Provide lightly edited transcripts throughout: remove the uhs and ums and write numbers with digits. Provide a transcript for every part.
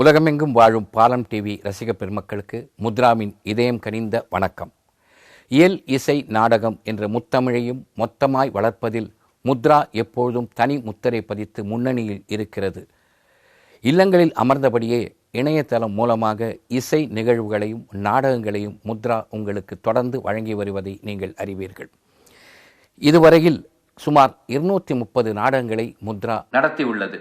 உலகமெங்கும் வாழும் பாலம் டிவி ரசிக பெருமக்களுக்கு முத்ராவின் இதயம் கனிந்த வணக்கம். இயல் இசை நாடகம் என்ற முத்தமிழையும் மொத்தமாய் வளர்ப்பதில் முத்ரா எப்பொழுதும் தனி முத்திரை பதித்து முன்னணியில் இருக்கிறது. இல்லங்களில் அமர்ந்தபடியே இணையதளம் மூலமாக இசை நிகழ்வுகளையும் நாடகங்களையும் முத்ரா உங்களுக்கு தொடர்ந்து வழங்கி வருவதை நீங்கள் அறிவீர்கள். இதுவரையில் சுமார் 230 நாடகங்களை முத்ரா நடத்தியுள்ளது.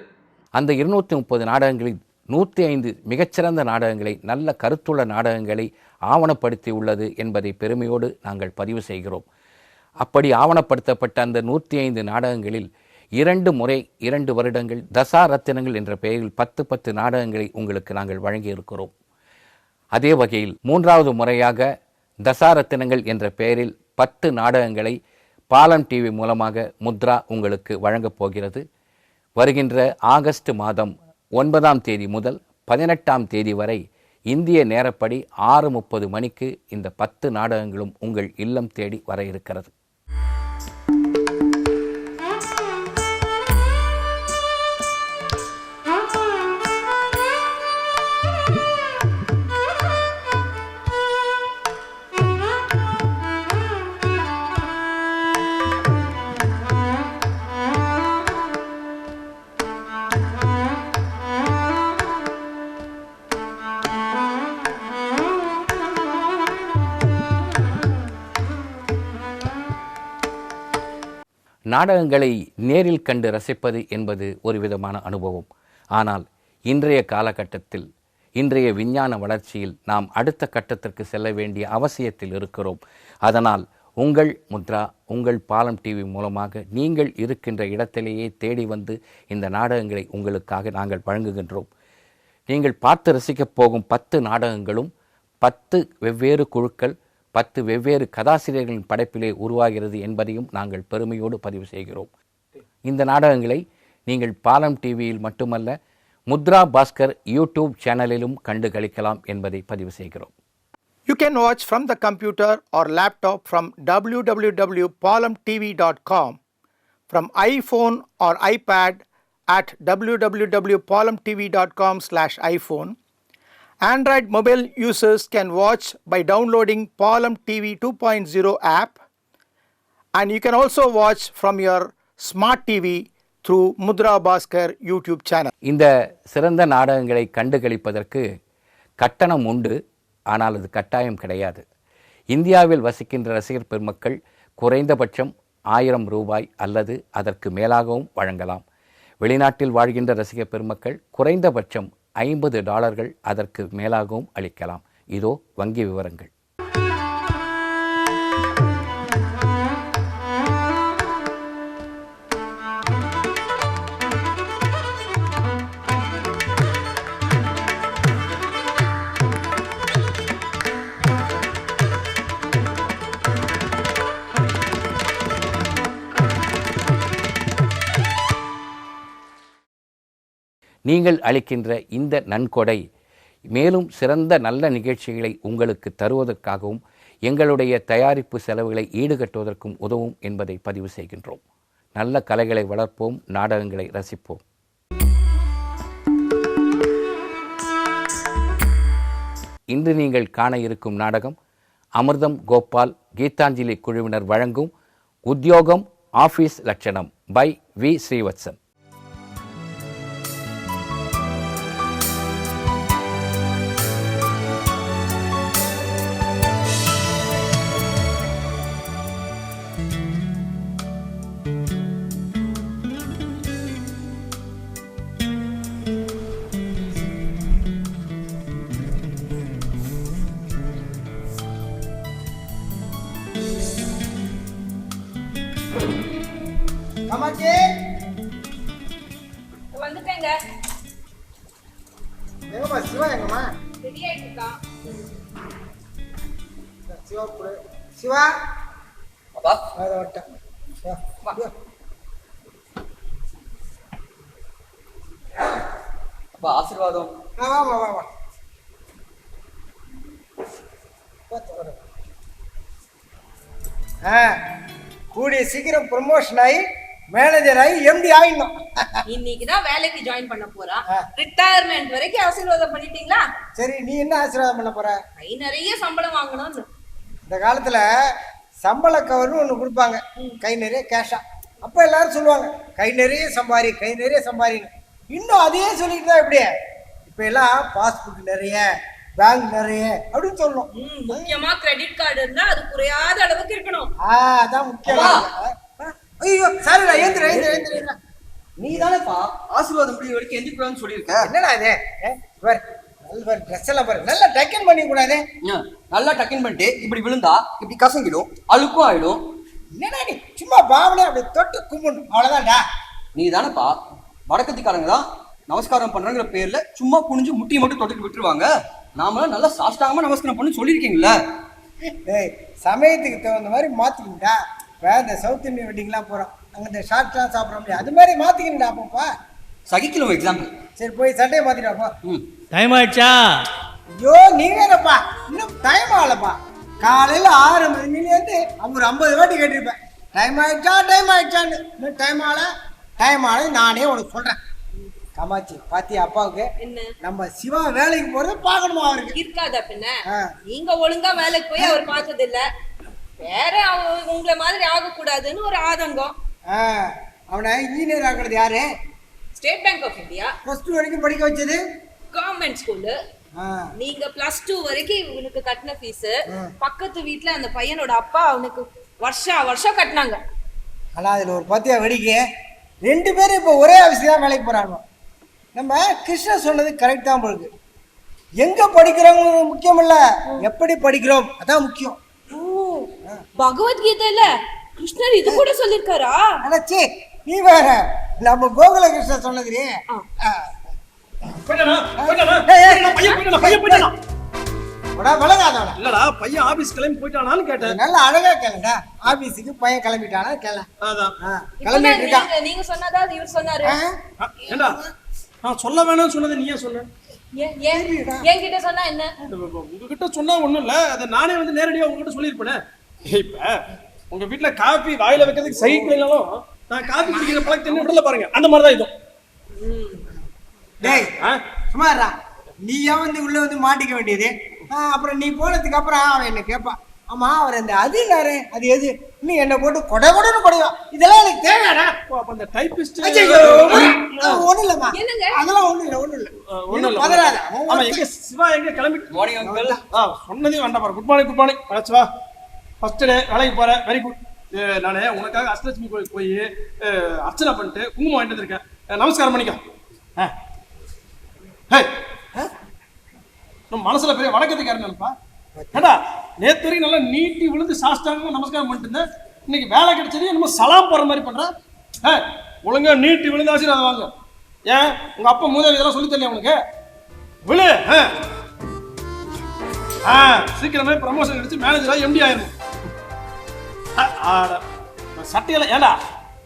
அந்த 230 நாடகங்களில் 105 மிகச்சிறந்த நாடகங்களை, நல்ல கருத்துள்ள நாடகங்களை ஆவணப்படுத்தி உள்ளது என்பதை பெருமையோடு நாங்கள் பதிவு செய்கிறோம். அப்படி ஆவணப்படுத்தப்பட்ட அந்த 105 நாடகங்களில் 2 முறை 2 வருடங்கள் தசா ரத்தினங்கள் என்ற பெயரில் 10 நாடகங்களை உங்களுக்கு நாங்கள் வழங்கியிருக்கிறோம். அதே வகையில் 3வது முறையாக தசா ரத்தினங்கள் என்ற பெயரில் 10 நாடகங்களை பாலம் டிவி மூலமாக முத்ரா உங்களுக்கு வழங்கப் போகிறது. வருகின்ற ஆகஸ்ட் மாதம் 9ஆம் தேதி முதல் 18ஆம் தேதி வரை இந்திய நேரப்படி 6:30 மணிக்கு இந்த 10 நாடகங்களும் உங்கள் இல்லம் தேடி வர இருக்கிறது. நாடகங்களை நேரில் கண்டு ரசிப்பது என்பது ஒரு விதமான அனுபவம். ஆனால் இன்றைய காலகட்டத்தில், இன்றைய விஞ்ஞான வளர்ச்சியில் நாம் அடுத்த கட்டத்திற்கு செல்ல வேண்டிய அவசியத்தில் இருக்கிறோம். அதனால் உங்கள் முத்ரா, உங்கள் பாலம் டிவி மூலமாக நீங்கள் இருக்கின்ற இடத்திலேயே தேடி வந்து இந்த நாடகங்களை உங்களுக்காக நாங்கள் வழங்குகின்றோம். நீங்கள் பார்த்து ரசிக்கப் போகும் 10 நாடகங்களும் 10 வெவ்வேறு குழுக்கள், 10 வெவ்வேறு கதாசிரியர்களின் படைப்பிலே உருவாகிறது என்பதையும் நாங்கள் பெருமையோடு பதிவு செய்கிறோம். இந்த நாடகங்களை நீங்கள் பாலம் டிவியில் மட்டுமல்ல, முத்ரா பாஸ்கர் யூடியூப் சேனலிலும் கண்டு களிக்கலாம் என்பதை பதிவு செய்கிறோம். You can watch from the computer or laptop from www.palamtv.com, from iPhone or iPad at www.palamtv.com/iPhone. Android mobile users can watch by downloading Palam TV 2.0 app, and you can also watch from your smart TV through Mudra Bhaskar YouTube channel. இந்த சிறந்த நாடகங்களை கண்டு களிப்பதற்கு கட்டணம் உண்டு, ஆனால் அது கட்டாயம் கிடையாது. இந்தியாவில் வசிக்கின்ற ரசிகர் பெருமக்கள் குறைந்தபட்சம் 1000 ரூபாய் அல்லது அதற்கு மேலாகவும் வழங்கலாம். வெளிநாட்டில் வாழ்கின்ற ரசிகர் பெருமக்கள் குறைந்தபட்சம் $50 அதற்கு மேலாகவும் அளிக்கலாம். இதோ வங்கி விவரங்கள். நீங்கள் அளிக்கின்ற இந்த நன்கொடை மேலும் சிறந்த நல்ல நிகழ்ச்சிகளை உங்களுக்கு தருவதற்காகவும் எங்களுடைய தயாரிப்பு செலவுகளை ஈடுகட்டுவதற்கும் உதவும் என்பதை பதிவு செய்கின்றோம். நல்ல கலைகளை வளர்ப்போம், நாடகங்களை ரசிப்போம். இன்று நீங்கள் காண இருக்கும் நாடகம் அமிர்தம் கோபால் கீதாஞ்சலி குழுவினர் வழங்கும் உத்தியோகம் ஆஃபீஸ் லட்சணம் பை வி ஸ்ரீவத்சன். அம்மாச்சி வந்துட்டேங்க. எங்கம்மா சிவா? எங்கம்மா ரெடி ஆயிட்டு இருக்கான். சிவா கூட. சிவா அப்பா அத வட்ட வா. அப்பா ஆசீர்வாதம். வா வா வா வா. கூடிய சீக்கிரம் ப்ரமோஷன் ஆகி மேனேஜர் ஆகி எம்டி ஆயிடணும். இன்னைக்குதான் வேலைக்கு ஜாயின் பண்ண போறான். ரிட்டையர்மெண்ட் வரைக்கும் ஆசீர்வாதம் பண்ணிட்டீங்களா? சரி, நீ என்ன ஆசீர்வாதம் பண்ண போற? கை நிறைய சம்பளம் வாங்கணும்னு. இந்த காலத்துல சம்பள கவர்னு ஒண்ணு கொடுப்பாங்க, கை நிறைய கேஷா. அப்ப எல்லாரும் சொல்லுவாங்க கை நிறைய சம்பாரி, கை நிறைய சம்பாரின்னு. இன்னும் அதையே சொல்லிட்டு தான் எப்படியே இப்ப எல்லாம் பாஸ்புக் நிறைய, பேங்க் நிறைய அப்படின்னு சொல்லணும். முக்கியமா கிரெடிட் கார்டு இருந்தா அது குறையாத அளவுக்கு இருக்கணும். அதான் முக்கியமா. ஐயோ சாரி, ஏந்திர நீ தானேப்பா ஆசீர்வாதம் முடிய வரைக்கும் எந்திரிக்கூடாதுன்னு சொல்லியிருக்க. என்னடா இது? ட்ரெஸ் எல்லாம் பாரு, நல்லா டக்கன் பண்ணி கூடாது. நல்லா டக்கின் பண்ணிட்டு இப்படி விழுந்தா இப்படி கசங்கிடும், அழுக்கும் ஆயிடும். என்னடா நீ சும்மா பாவனே அப்படி தொட்டு கும்பிடணும், அவ்வளவுதான்டா. நீ தானேப்பா வடக்கத்திக்காரங்க தான் நமஸ்காரம் பண்றங்கிற பேர்ல சும்மா குனிஞ்சு முட்டியை மட்டும் தொட்டுட்டு விட்டுருவாங்க. நாமளாம் நல்லா சாஷ்டாங்கமா நமஸ்காரம் பண்ணி சொல்லியிருக்கீங்களா? ஏய், சமயத்துக்கு தகுந்த மாதிரி மாத்திக்கிட்டா. இப்போ இந்த சவுத் இந்தியன் வெட்டிங்லாம் போகிறோம், அங்கே இந்த ஷார்ட்லாம் சாப்பிட முடியாது, அது மாதிரி மாற்றிக்கிட்டா அப்பப்பா. சகிக்கல எக்ஸாம்பிள். சரி, போய் சட்டையை மாற்றிட்டாப்பா. டைம் ஆயிடுச்சா? ஐயோ நீ வேறப்பா, இன்னும் டைம் ஆகலப்பா. காலையில் 6 மணிலேருந்து ஒரு 50 வாட்டி கேட்டிருப்பேன் டைம் ஆயிடுச்சா டைம் ஆயிடுச்சான்னு. இன்னும் டைம் ஆகல நானே உனக்கு சொல்கிறேன். காமாட்சி பாத்தியா, அப்பாவுக்கு என்ன நம்ம சிவா வேலைக்கு போறது பார்க்கணுமா அவருக்கு? இருக்காதா பின்ன? நீங்க ஒழுங்கா வேலைக்கு போய் அவர் பார்த்தது இல்ல, வேற உங்களை மாதிரி ஆகக்கூடாதுன்னு ஒரு ஆதங்கம். அவனை இன்ஜினியர் ஆக்குறது யாரு? State bank of India. +2 வரைக்கும் படிக்க வச்சது கவர்மெண்ட் ஸ்கூலு. நீங்க +2 வரைக்கும் இவனுக்கு கட்டின ஃபீஸ் பக்கத்து வீட்டுல அந்த பையனோட அப்பா அவனுக்கு வருஷம் கட்டினாங்க. ஆனா அதுல ஒரு பாத்தியா வெடிக்க 2 பேரும் இப்போ ஒரே ஆஃபீஸ்க்கு தான் வேலைக்கு போறாங்க. நம்ம கிருஷ்ணன் சொன்னது கரெக்ட் தான் போகுது. எங்க படிக்கிறோம் முக்கியம் இல்ல, எப்படி படிக்கிறோம் அதான் முக்கியம். பகவத்கீதையில கிருஷ்ணர் இது கூட சொல்லிருக்காரா? அடச்சே நீ வேற, நம்ம கோகுல கிருஷ்ணன் சொன்னது. இல்லடா பையன் ஆபீஸ் கிளம்பி போயிட்டானான்னு கேட்டேன். நல்லா அழகா கேளுடா, ஆபீஸுக்கு பையன் கிளம்பிட்டானா கேள. கிளம்பிட்டு இருக்கான். நீங்க சொன்னதா இவர் சொன்னாரு? ஏண்டா நான் சொல்ல வேணாம்னு சொன்னது நீயே சொன்ன. என்கிட்ட சொன்னா என்ன? உங்ககிட்ட சொன்னா ஒண்ணும் இல்ல, அதை நானே வந்து நேரடியா உங்ககிட்ட சொல்லிருப்பேன். இப்ப உங்க வீட்டுல காபி வாயில வைக்கிறதுக்கு சைக்கிள்னாலும் நான் காபி குடிக்கிற பழக்கத்தை விடல பாருங்க, அந்த மாதிரிதான் இதுவும். டேய் சுமாரா, நீயா வந்து உள்ள வந்து மாட்டிக்க வேண்டியது. அப்புறம் நீ போனதுக்கு அப்புறம் அவன் என்ன கேட்பான், ஆமா அவர் அந்த அது யாரு, அது எது, நீ என்ன போட்டு கொடன்னு கொடையும், இதெல்லாம் எனக்கு தேவையாடா? அந்த டைபிஸ்ட் ஒண்ணும் இல்லம்மா, அதெல்லாம் ஒண்ணும் இல்ல பதறாத. ஆமா, எங்க சிவா எங்க கிளம்பி மார்னிங் அங்கிள். சொன்னதே வேண்டாம் பாரு. Good morning Siva. First day வேலைக்கு போறேன், வெரி குட். நானே உனக்காக அஷ்டலட்சுமி கோயிலுக்கு போய் அர்ச்சனை பண்ணிட்டு குங்குமம் வாங்கிட்டு இருக்கேன். நமஸ்காரம் பண்ணிக்க. மனசுல பெரிய வணக்கத்துக்காரன் நினைப்பா. ஏண்டா நேத்து வரைக்கும் நல்லா நீட்டி விழுந்து சாஷ்டாங்க நமஸ்காரம் பண்ணிட்டு இருந்தேன், இன்னைக்கு வேலை கிடைச்சது நம்ம சலாம் போற மாதிரி பண்றேன். ஒழுங்கா நீட்டி விழுந்து ஆசீர்வாதம் வாங்க. ஏன் உங்க அப்பா மூதாவி இதெல்லாம் சொல்லி தரலையா உனக்கு? விழு. சீக்கிரமே ப்ரமோஷன் கிடைச்சு மேனேஜரா MD ஆயிரும். சட்டையெல்லாம் ஏண்டா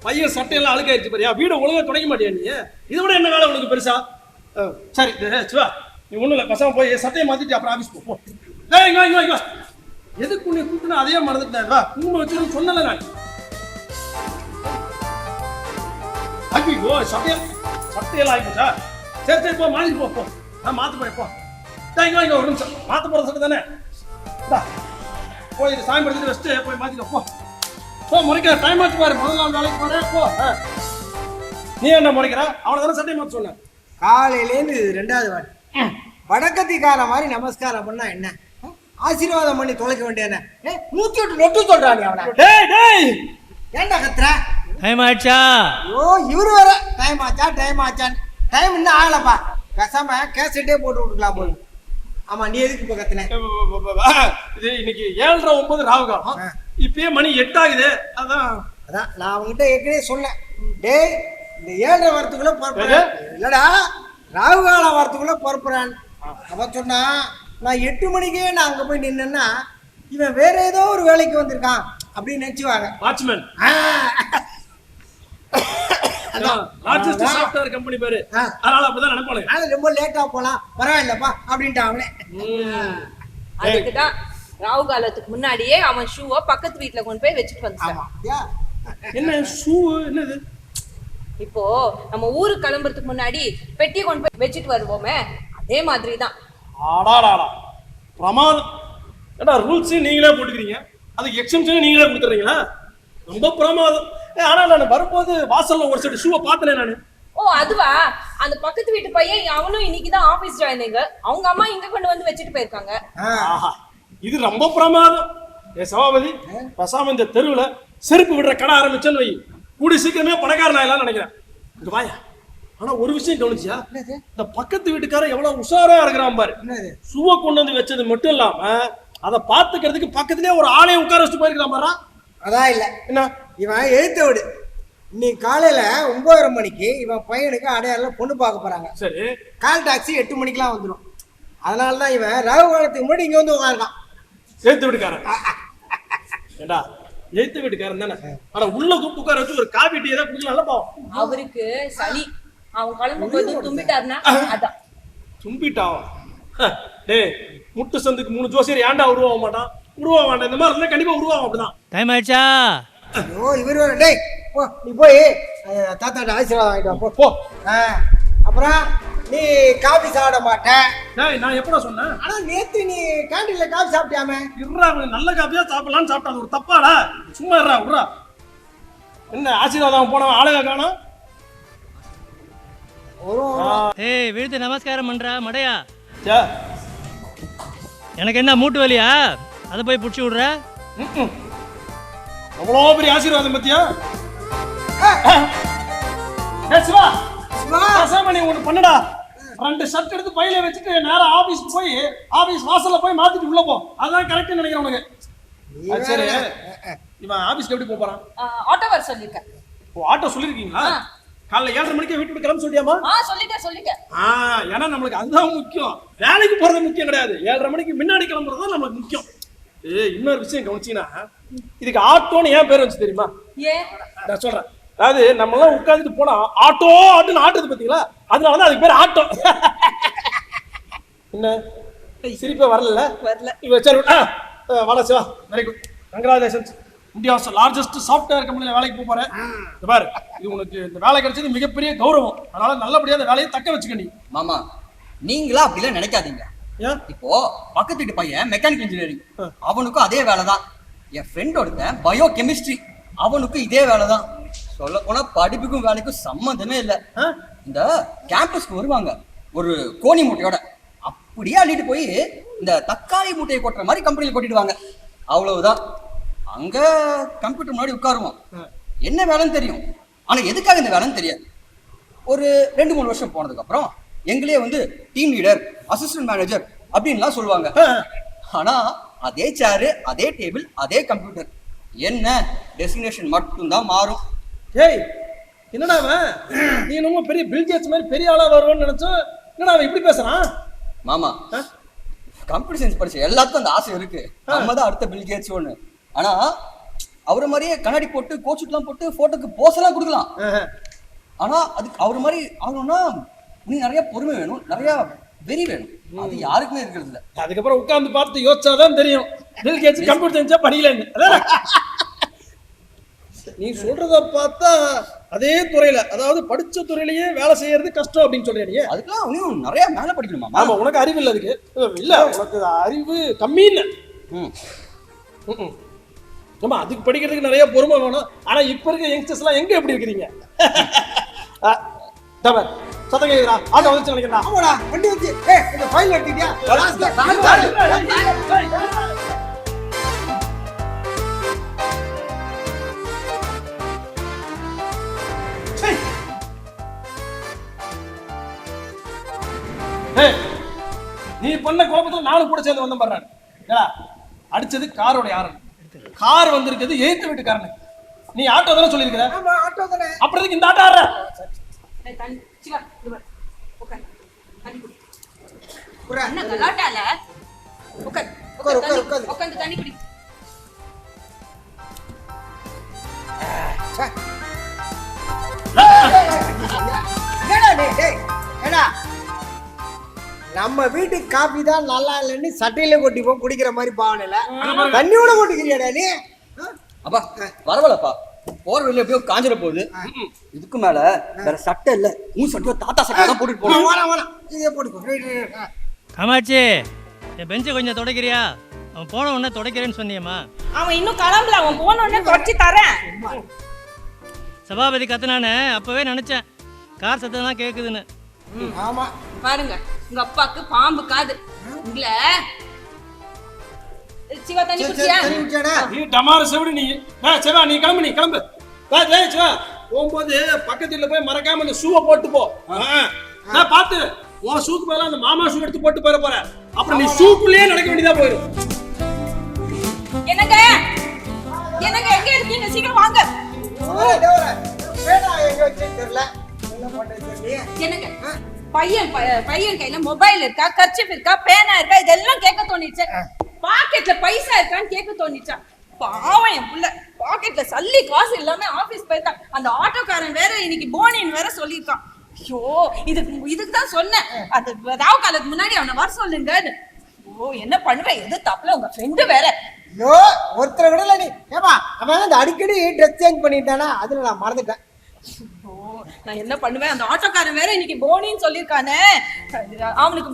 பையன் சட்டையெல்லாம் அழுக்காயிருச்சு பாரியா, வீட ஒழுங்கா துடைக்க மாட்டியா நீ? இதை விட என்ன வேலை உனக்கு பெருசா? சரி சிவா, நீ ஒண்ணும் இல்லை, பசங்க போய் சட்டையை மாத்திட்டு அப்புறம் ஆபீஸ் போ. இங்க எதுக்கு உன்னை கூப்பிட்டு அதே மறந்துட்டேன். குங்குமம் வச்சு சொன்னல நான். ஐயோ சட்டையெல்லாம் ஆகிப்போச்சா? சரி போ, மாத்திட்டு போ. நான் மாத்த போய் போ. இங்க ஒரு நிமிஷம், மாத்த போற சட்டை தானே, போய் சாமி படுத்துட்டு வச்சுட்டு போய் மாத்திட்டு போ. முறைக்கிற டைம் ஆச்சு பாரு, முதல் நாள் வேலைக்கு போறேன் போ. நீ என்ன முறைக்கிற? அவனை தானே சட்டையை மாத்த சொன்ன. காலையிலேருந்து 2வது வாட்டி வடக்கத்திக்கார மாதிரி நமஸ்காரம் பண்ணா என்ன, ஆசீர்வாதம் பண்ணி தொலைக்க வேண்டிய 108 நொட்டு சொல்றானே அவனை. ஏன்டா கத்துற? டைம் ஆயிடுச்சா? ஐயோ இவரு வேற டைம் ஆச்சான்னு. டைம் இன்னும் ஆகலப்பா, பேசாம கேசட்டே போட்டு விட்டுக்கலாம் போல. ஆமா, நீ எதுக்கு இப்ப கத்துன? இது இன்னைக்கு 7:09 ராவுகாலம், இப்பயே மணி 8 ஆகுது. அதான் நான் அவங்ககிட்ட ஏற்கனவே சொன்னேன், டேய் இந்த 7:30 வரத்துக்குள்ள பொறுப்புறேன். இல்லடா ராகுகாலம் வரத்துக்குள்ள பொறுப்புறான். அவன் சொன்னா நான் 8 மணிக்கே நான் அங்க போய் நின்னா இவன் வேற ஏதோ ஒரு வேலைக்கு வந்திருக்கான் அப்படின்னு நினைச்சுவாங்க. வாட்ச்மேன் சாஃப்ட்வேர் கம்பெனி பேரு, அதனால அப்படிதான் நினைப்பாங்க. ரொம்ப லேட்டா போலாம் பரவாயில்லப்பா அப்படின்ட்டு அவனே. அதுக்குதான் ராகு காலத்துக்கு முன்னாடியே அவன் ஷூவை பக்கத்து வீட்டுல கொண்டு போய் வச்சுட்டு வந்தான். என்ன ஷூ? என்னது இப்போ நம்ம ஊருக்கு கிளம்புறதுக்கு முன்னாடி பெட்டி கொண்டு போய் வச்சுட்டு வருவோமே, அதே மாதிரி தான். ஆடாடாடா பிரமாதம். ஏடா ரூல்ஸ் நீங்களே போட்டுக்கிறீங்க, அதுக்கு எக்ஸம்ஷன் நீங்களே கொடுத்துறீங்களா? ரொம்ப பிரமாதம். ஆனா நான் வரும்போது வாசல்ல ஒரு செட் ஷூவை பார்த்தேன் நானு. ஓ அதுவா? அந்த பக்கத்து வீட்டு பையன் அவனும் இன்னைக்குதான் ஆபீஸ் ஜாயினிங். அவங்க அம்மா இங்க கொண்டு வந்து வச்சுட்டு போயிருக்காங்க. ஆஹா, இது ரொம்ப பிரமாதம். ஏ சபாபதி, பசாம இந்த தெருவுல செருப்பு விடுற கடை ஆரம்பிச்சேன்னு வை, கூடி சீக்கிரமே பணக்காரன் ஆயிடலாம்னு நினைக்கிறேன். இங்க வாயா. ஆனா ஒரு விஷயம் கவனிச்சியா, இந்த பக்கத்து வீட்டுக்காரன் எவ்வளவு உஷாரா இருக்கிறான் பாரு. ஷூவை கொண்டு வந்து வச்சது மட்டும் இல்லாம அதை பாத்துக்கிறதுக்கு பக்கத்துலயே ஒரு ஆளையும் உட்கார வச்சுட்டு போயிருக்கான் பாரு. அதான் இல்ல என்ன இவன் எழுத்த விடு. இன்னைக்கு காலையில 9:30 மணிக்கு இவன் பையனுக்கு அடையாளம் பொண்ணு பார்க்க போறாங்க. சரி, கால் டாக்ஸி 8 மணிக்கெல்லாம் வந்துடும். அதனாலதான் இவன் ராகு காலத்துக்கு முன்னாடி இங்க வந்து உட்காருக்கான். எழுத்து வீட்டுக்காரன். ஏண்டா எழுத்து வீட்டுக்காரன் தானே, ஆனா உள்ள கூப்பிட்டு உட்கார வச்சு ஒரு காபி டீ ஏதாவது குடிக்கலாம் பாவம். அவருக்கு சளி, அவன் கிளம்பும் போது தும்பிட்டாருன்னா அதான். தும்பிட்டாவா? டேய், முட்டு சந்துக்கு 3 ஜோசியர் ஏன்டா உருவாக மாட்டான்? உருவாக மாட்டான். இந்த மாதிரி இருந்தா கண்டிப்பா உருவாகும். அப்படிதான். டைம் ஆயிடுச்சா? ஐயோ இவர் வேற. டேய் போ, நீ போய் தாத்தாட்ட ஆசீர்வாதம் வாங்கிட்டு வா, போ போ. அப்புறம் நீ காபி சாப்பிட மாட்டேன். டேய், நான் எப்படா சொன்னேன்? ஆனா நேத்து நீ கேண்டீன்ல காபி சாப்பிட்டியாமே. இருறா, கொஞ்சம் நல்ல காப்பியா சாப்பிடலாம்னு சாப்பிட்டா அது ஒரு தப்பாடா? சும்மா இருறா, விட்றா. என்ன ஆசீர்வாதம் போனவன் ஆளுக காணோம். ஏய் விழுத்து நமஸ்காரம் பண்றா மடையா. சே, எனக்கு என்ன மூட்டு வலியா? அதை போய் பிடிச்சி விடுற. அவ்வளோ பெரிய ஆசீர்வாதம் பத்தியா? சிவா, பேசாம நீ ஒண்ணு பண்ணுடா. 2 ஷர்ட் எடுத்து பையில வச்சுட்டு நேரா ஆபீஸ்க்கு போய் ஆபீஸ் வாசல்ல போய் மாத்திட்டு உள்ள போ. அதான் கரெக்ட்னு நினைக்கிறேன் உனக்கு. சரி, இவன் ஆபீஸ்க்கு எப்படி போறான்? ஆட்டோ வர சொல்லிருக்கேன். ஓ, ஆட்டோ சொல்லிருக்கீங்களா? காலைல 7:30 மணிக்கு வீட்டு விட்டு கிளம்ப சொல்லியாமா? சொல்லிட்டேன். ஏன்னா நம்மளுக்கு அதுதான் முக்கியம். வேலைக்கு போறது முக்கியம் கிடையாது, 7:30 மணிக்கு முன்னாடி கிளம்புறது தான் நம்மளுக்கு முக்கியம். இன்னொரு விஷயம் கவனிச்சீங்கன்னா, இதுக்கு ஆட்டோன்னு ஏன் பேர் வச்சு தெரியுமா? ஏன் நான் சொல்றேன். அதாவது நம்ம எல்லாம் உட்காந்துட்டு போனா ஆட்டோ ஆட்டுன்னு ஆட்டுது பாத்தீங்களா, அதனாலதான் அதுக்கு பேர் ஆட்டோ. என்ன சிரிப்பே வரல? சரி, வாடா Siva, very good, congratulations. India's largest software கம்பெனில வேலைக்கு போறேன். பாரு, இது உனக்கு இந்த வேலை கிடைச்சது மிகப்பெரிய கௌரவம். அதனால நல்லபடியா அந்த வேலையை தக்க வச்சுக்க. நீ மாமா, நீங்களா அப்படிலாம் நினைக்காதீங்க. ஏன்? இப்போ பக்கத்து வீட்டு பையன் மெக்கானிக்கல் இன்ஜினியரிங், அவனுக்கும் அதே வேலை தான். என் ஃப்ரெண்ட் ஒருத்தன் பயோ கெமிஸ்ட்ரி, அவனுக்கும் இதே வேலை தான். சொல்ல போனா படிப்புக்கும் வேலைக்கும் சம்மந்தமே இல்லை. இந்த கேம்பஸ்க்கு வருவாங்க ஒரு கோணி மூட்டையோட, அப்படியே அள்ளிட்டு போய் இந்த தக்காளி மூட்டையை கொட்டுற மாதிரி கம்பெனியில் கொட்டிடுவாங்க. அவ்வளவுதான். அங்க கம்ப்யூட்டர் முன்னாடி உட்காருவோம். என்ன வேலைன்னு தெரியும், ஆனா எதுக்காக இந்த வேலைன்னு தெரியாது. ஒரு 2-3 வருஷம் போனதுக்கு அப்புறம் எங்களே வந்து டீம் லீடர், அசிஸ்டன்ட் மேனேஜர் அப்படின்லாம் சொல்லுவாங்க. ஆனா அதே சேரு, அதே டேபிள், அதே கம்ப்யூட்டர். என்ன டெஸ்டினேஷன் மட்டும்தான் மாறும். ஏய், என்னடா அவன், நீ ரொம்ப பெரிய பில் கேட்ஸ் மாதிரி பெரிய ஆளா வருவான்னு நினைச்சோம். என்னடா அவன் இப்படி பேசுறான்? மாமா, கம்ப்யூட்டர் சயின்ஸ் படிச்ச எல்லாத்துக்கும் அந்த ஆசை இருக்கு, நம்ம தான் அடுத்த பில் கேட்ஸ் ஒண்ணு. ஆனா அவரை மாதிரியே கண்ணாடி போட்டு கோச்சுட்லாம் போட்டு போட்டோக்கு போஸ் எல்லாம் கொடுக்கலாம். ஆனா அதுக்கு அவர் மாதிரி ஆகணும்னா நீ நிறைய பொறுமை வேணும், நிறைய வெறி வேணும். அது யாருக்குமே இருக்கிறது இல்ல. அதுக்கப்புறம் உட்கார்ந்து பார்த்து யோசிச்சாதான் தெரியும் பில் கேட்ஸ் கம்ப்யூட்டர் சயின்ஸா படிக்கலன்னு. நீ சொல்றத பார்த்தா அதே துறையில, அதாவது படிச்ச துறையிலேயே வேலை செய்யறது கஷ்டம் அப்படின்னு சொல்றியா? அதுக்கெல்லாம் இன்னும் நிறைய மேல படிக்கணுமா? ஆமா, உனக்கு அறிவு இல்லை அதுக்கு. இல்ல, உனக்கு அறிவு கம்மின்னு. ஆமா, அதுக்கு படிக்கிறதுக்கு நிறைய பொறுமை வேணும். ஆனா இப்ப இருக்க யங்ஸ்டர்ஸ் எல்லாம் எங்க எப்படி இருக்கிறீங்க? சத்தம் கேக்குறா, ஆட்டோ வந்து நினைக்கிறா. ஆமாடா, வண்டி வந்து இந்த ஃபைல் எடுத்துட்டியா? நீ பண்ண கோபத்துல நானும் கூட சேர்ந்து வந்தேன் பாரு. அடிச்சது காரோட யாரு? கார் வந்திருக்கிறது எய்த்து வீட்டுக்காரனுக்கு. நீ ஆட்டோ தானே சொல்லியிருக்கிற? ஆமா, ஆட்டோ தானே. அப்புறம் எதுக்கு இந்த ஆட்டோ ஆடுற? என்ன கலாட்டால? உட்காந்து தண்ணி குடி. நம்ம வீட்டு காபி தான் நல்லா இல்லைன்னு சட்டையில கொட்டிப்போம் குடிக்கிற மாதிரி பாவனையில தண்ணியோட கொட்டிக்கிறியாடா நீ? அப்பா பரவாயில்லப்பா, போற வெளியே எப்படியோ காஞ்சிட போகுது. இதுக்கு மேல வேற சட்டை இல்ல, உன் சட்டை தாத்தா சட்டை தான் போட்டுட்டு போகணும். வேணாம் இதே போட்டுக்கோ. காமாட்சி என் பெஞ்சை கொஞ்சம் துடைக்கிறியா? அவன் போன உடனே துடைக்கிறேன்னு சொன்னியம்மா. அவன் இன்னும் கிளம்பல, அவன் போன உடனே தொடச்சி தரேன். சபாபதி கத்துனானே அப்பவே நினைச்சேன் கார் சத்தம் தான் கேக்குதுன்னு. ஆமா பாருங்க உங்க அப்பாக்கு பாம்பு காது. உங்களை சிவா தண்ணி குடிச்சியா? நீ டமார செவிடு நீ. சிவா நீ கிளம்பு. சிவா போகும்போது பக்கத்து வீட்டுல போய் மறக்காம இந்த ஷூவை போட்டு போ. பாத்து உன் ஷூக்கு மேல அந்த மாமா ஷூ எடுத்து போட்டு போற. அப்புறம் நீ ஷூக்குள்ளேயே நடக்க வேண்டியதா போயிடும். என்னங்க எங்க இருக்கீங்க? சீக்கிரம் வாங்க. என்னங்க பையன் கையில மொபைல் இருக்கா, கர்ச்சீஃப் இருக்கா, பேனா இருக்கா, இதெல்லாம் கேட்க தோணிச்சு. பாக்கெட்ல பைசா இருக்கான்னு கேட்க தோணிச்சா? பாவம் என் புள்ள பாக்கெட்ல சல்லி காசு இல்லாம ஆபீஸ் போயிருக்கான். அந்த ஆட்டோக்காரன் வேற இன்னைக்கு போனின்னு வேற சொல்லியிருக்கான். ஐயோ இதுக்கு தான் சொன்னேன், அது ராவு காலத்துக்கு முன்னாடி அவனை வர சொல்லுங்க. ஓ என்ன பண்ணுவேன், எது தப்புல உங்க ஃப்ரெண்டு வேற. ஐயோ ஒருத்தரை விடல நீ. ஏமா அவன் அந்த அடிக்கடி ட்ரெஸ் சேஞ்ச் பண்ணிட்டானா, அதுல நான் மறந்துட்டேன். நான் என்ன பண்ணுவேன், அந்த ஆட்டோக்காரன் வேற இன்னைக்கு போனின்னு சொல்லிருக்கானே. அவனுக்கு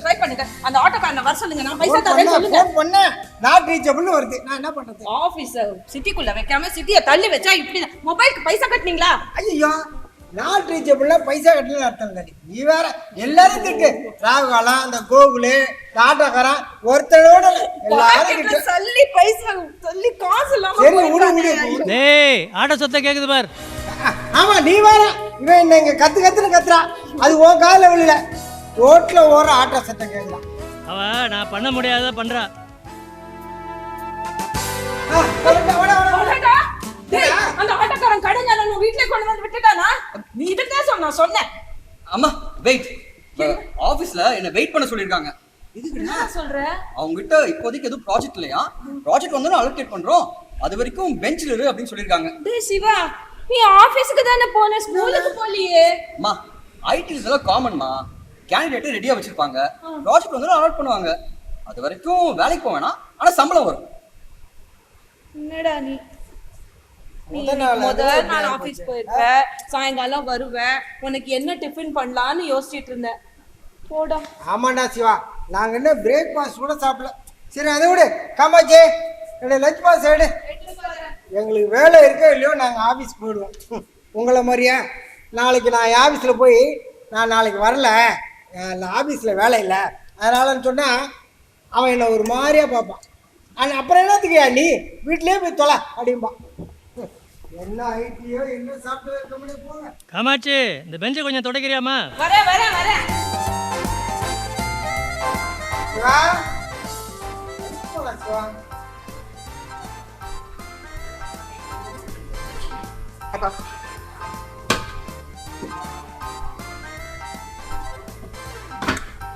ட்ரை பண்ணுங்க, அந்த ஆட்டோக்காரனை வர சொல்லுங்க. நான் பைசா தரேன்னு சொல்லுங்க. ஃபோன் பண்ண நாட் ரீச்சபிள்னு வருது. நான் என்ன பண்றது? ஆபீஸ் சிட்டிக்குள்ள வைக்காம சிட்டியை தள்ளி வச்சா இப்படி மொபைலுக்கு பைசா கட்டினீங்களா? ஐயோ நாட் ரீச்சபிள்னா பைசா கட்டலன்னு அர்த்தம் இல்லை. நீ வேற எல்லாரும் திட்டு. ராகுகாலம், அந்த கோகுலு, ஆட்டோக்காரன் ஒருத்தரோட எல்லாரும் திட்டு. சல்லி பைசா சல்லி காசு இல்லாம சரி விடு. டேய் ஆட்டோ சத்தம் கேக்குது பார். ஆமா நீ வேற இவன் என்ன இங்க கத்துன்னு கத்துறா. அது உன் கால விழல, ரோட்ல ஓர ஆட்டோ சத்தம் கேட்கலாம். அவ நான் பண்ண முடியாத பண்றா. அந்த ஆட்டோக்காரன் கடைஞான வீட்டுல கொண்டு வந்து விட்டுட்டானா? நீ இதுதான் சொன்னேன். அம்மா வெயிட், ஆபீஸ்ல என்ன வெயிட் பண்ண சொல்லிருக்காங்க. என்ன சொல்ற? அவங்க கிட்ட இப்போதைக்கு எதுவும் ப்ராஜெக்ட் இல்லையா, ப்ராஜெக்ட் வந்து அலோகேட் பண்றோம், அது வரைக்கும் பெஞ்சில் இரு அப்படின்னு சொல்லிருக்காங்க. டேய் சிவா, நீ ஆபீஸ்க்கு தானே போன, ஸ்கூலுக்கு போலியே. அம்மா ஐடி இதெல்லாம் காமன்மா, கேண்டிடேட் ரெடியா வச்சிருப்பாங்க, ப்ராஜெக்ட் வந்து அலாட் பண்ணுவாங்க, அது வரைக்கும் வேலைக்கு போக வேணாம், ஆனா சம்பளம் வரும். என்னடா நீ முதல் நாள் ஆபீஸ் போயிருப்ப, சாயங்காலம் வருவ, உனக்கு என்ன டிஃபன் பண்ணலான்னு யோசிச்சுட்டு இருந்தேன். போடா. ஆமாண்டா சிவா, நாங்க என்ன பிரேக்ஃபாஸ்ட் கூட சாப்பிடல. சரி அதை விடு. காமாச்சி என்னோட லஞ்ச் பாக்ஸ் எடு. எங்களுக்கு வேலை இருக்கோ இல்லையோ நாங்கள் ஆஃபீஸ் போயிடுவோம். உங்களை மாதிரியா நாளைக்கு நான் ஆஃபீஸில் போய் நான் நாளைக்கு வரல, ஆஃபீஸில் வேலை இல்லை அதனாலன்னு சொன்னால் அவன் என்னை ஒரு மாதிரியா பார்ப்பான். ஆனால் அப்புறம் என்னத்துக்குயா நீ வீட்டிலே போய் தொலை அப்படின்பா. என்ன ஐடியோ என்ன சாப்பிட்டு கம்பெனி போங்க. காமாட்சி இந்த பெஞ்சை கொஞ்சம் துடைக்கிறியாமா? வரேன். சிவா போலாம் சிவா.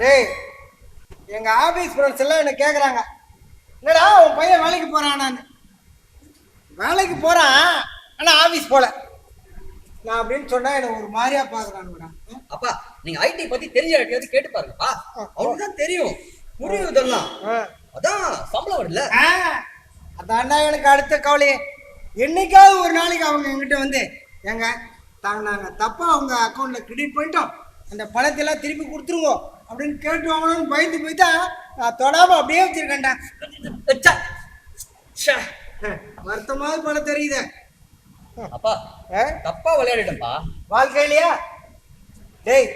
டேய் எங்க ஆபீஸ் ஃப்ரெண்ட்ஸ் எல்லாம் என்ன கேக்குறாங்க, என்னடா உன் பையன் வேலைக்கு போறான்? நான் வேலைக்கு போறான் ஆனா ஆபீஸ் போல நான் அப்படின்னு சொன்னா என்ன ஒரு மாதிரியா பாக்குறான். அப்பா நீங்க ஐடி பத்தி தெரிஞ்ச யாரையாவது கேட்டு பாருங்கப்பா, அவனுக்கு தான் தெரியும் முடியும் இதெல்லாம். அதான் சம்பளம் வரும்ல. அதான்டா எனக்கு அடுத்த கவலையே. என்னைக்காவது ஒரு நாளைக்கு அவங்க என்கிட்ட வந்து ஏங்க நாங்க தப்பா அவங்க அக்கௌண்ட்ல கிரெடிட் பண்ணிட்டோம், அந்த பணத்தை எல்லாம் திருப்பி கொடுத்துருங்க அப்படின்னு கேட்டுவாங்கன்னு பயந்து போய்தா நான் தொடாம அப்படியே வச்சிருக்கேன்டா. வருத்தமாவது பண தெரியுது. அப்பா தப்பா விளையாடிட்டப்பா வாழ்க்கையிலையா? டேய்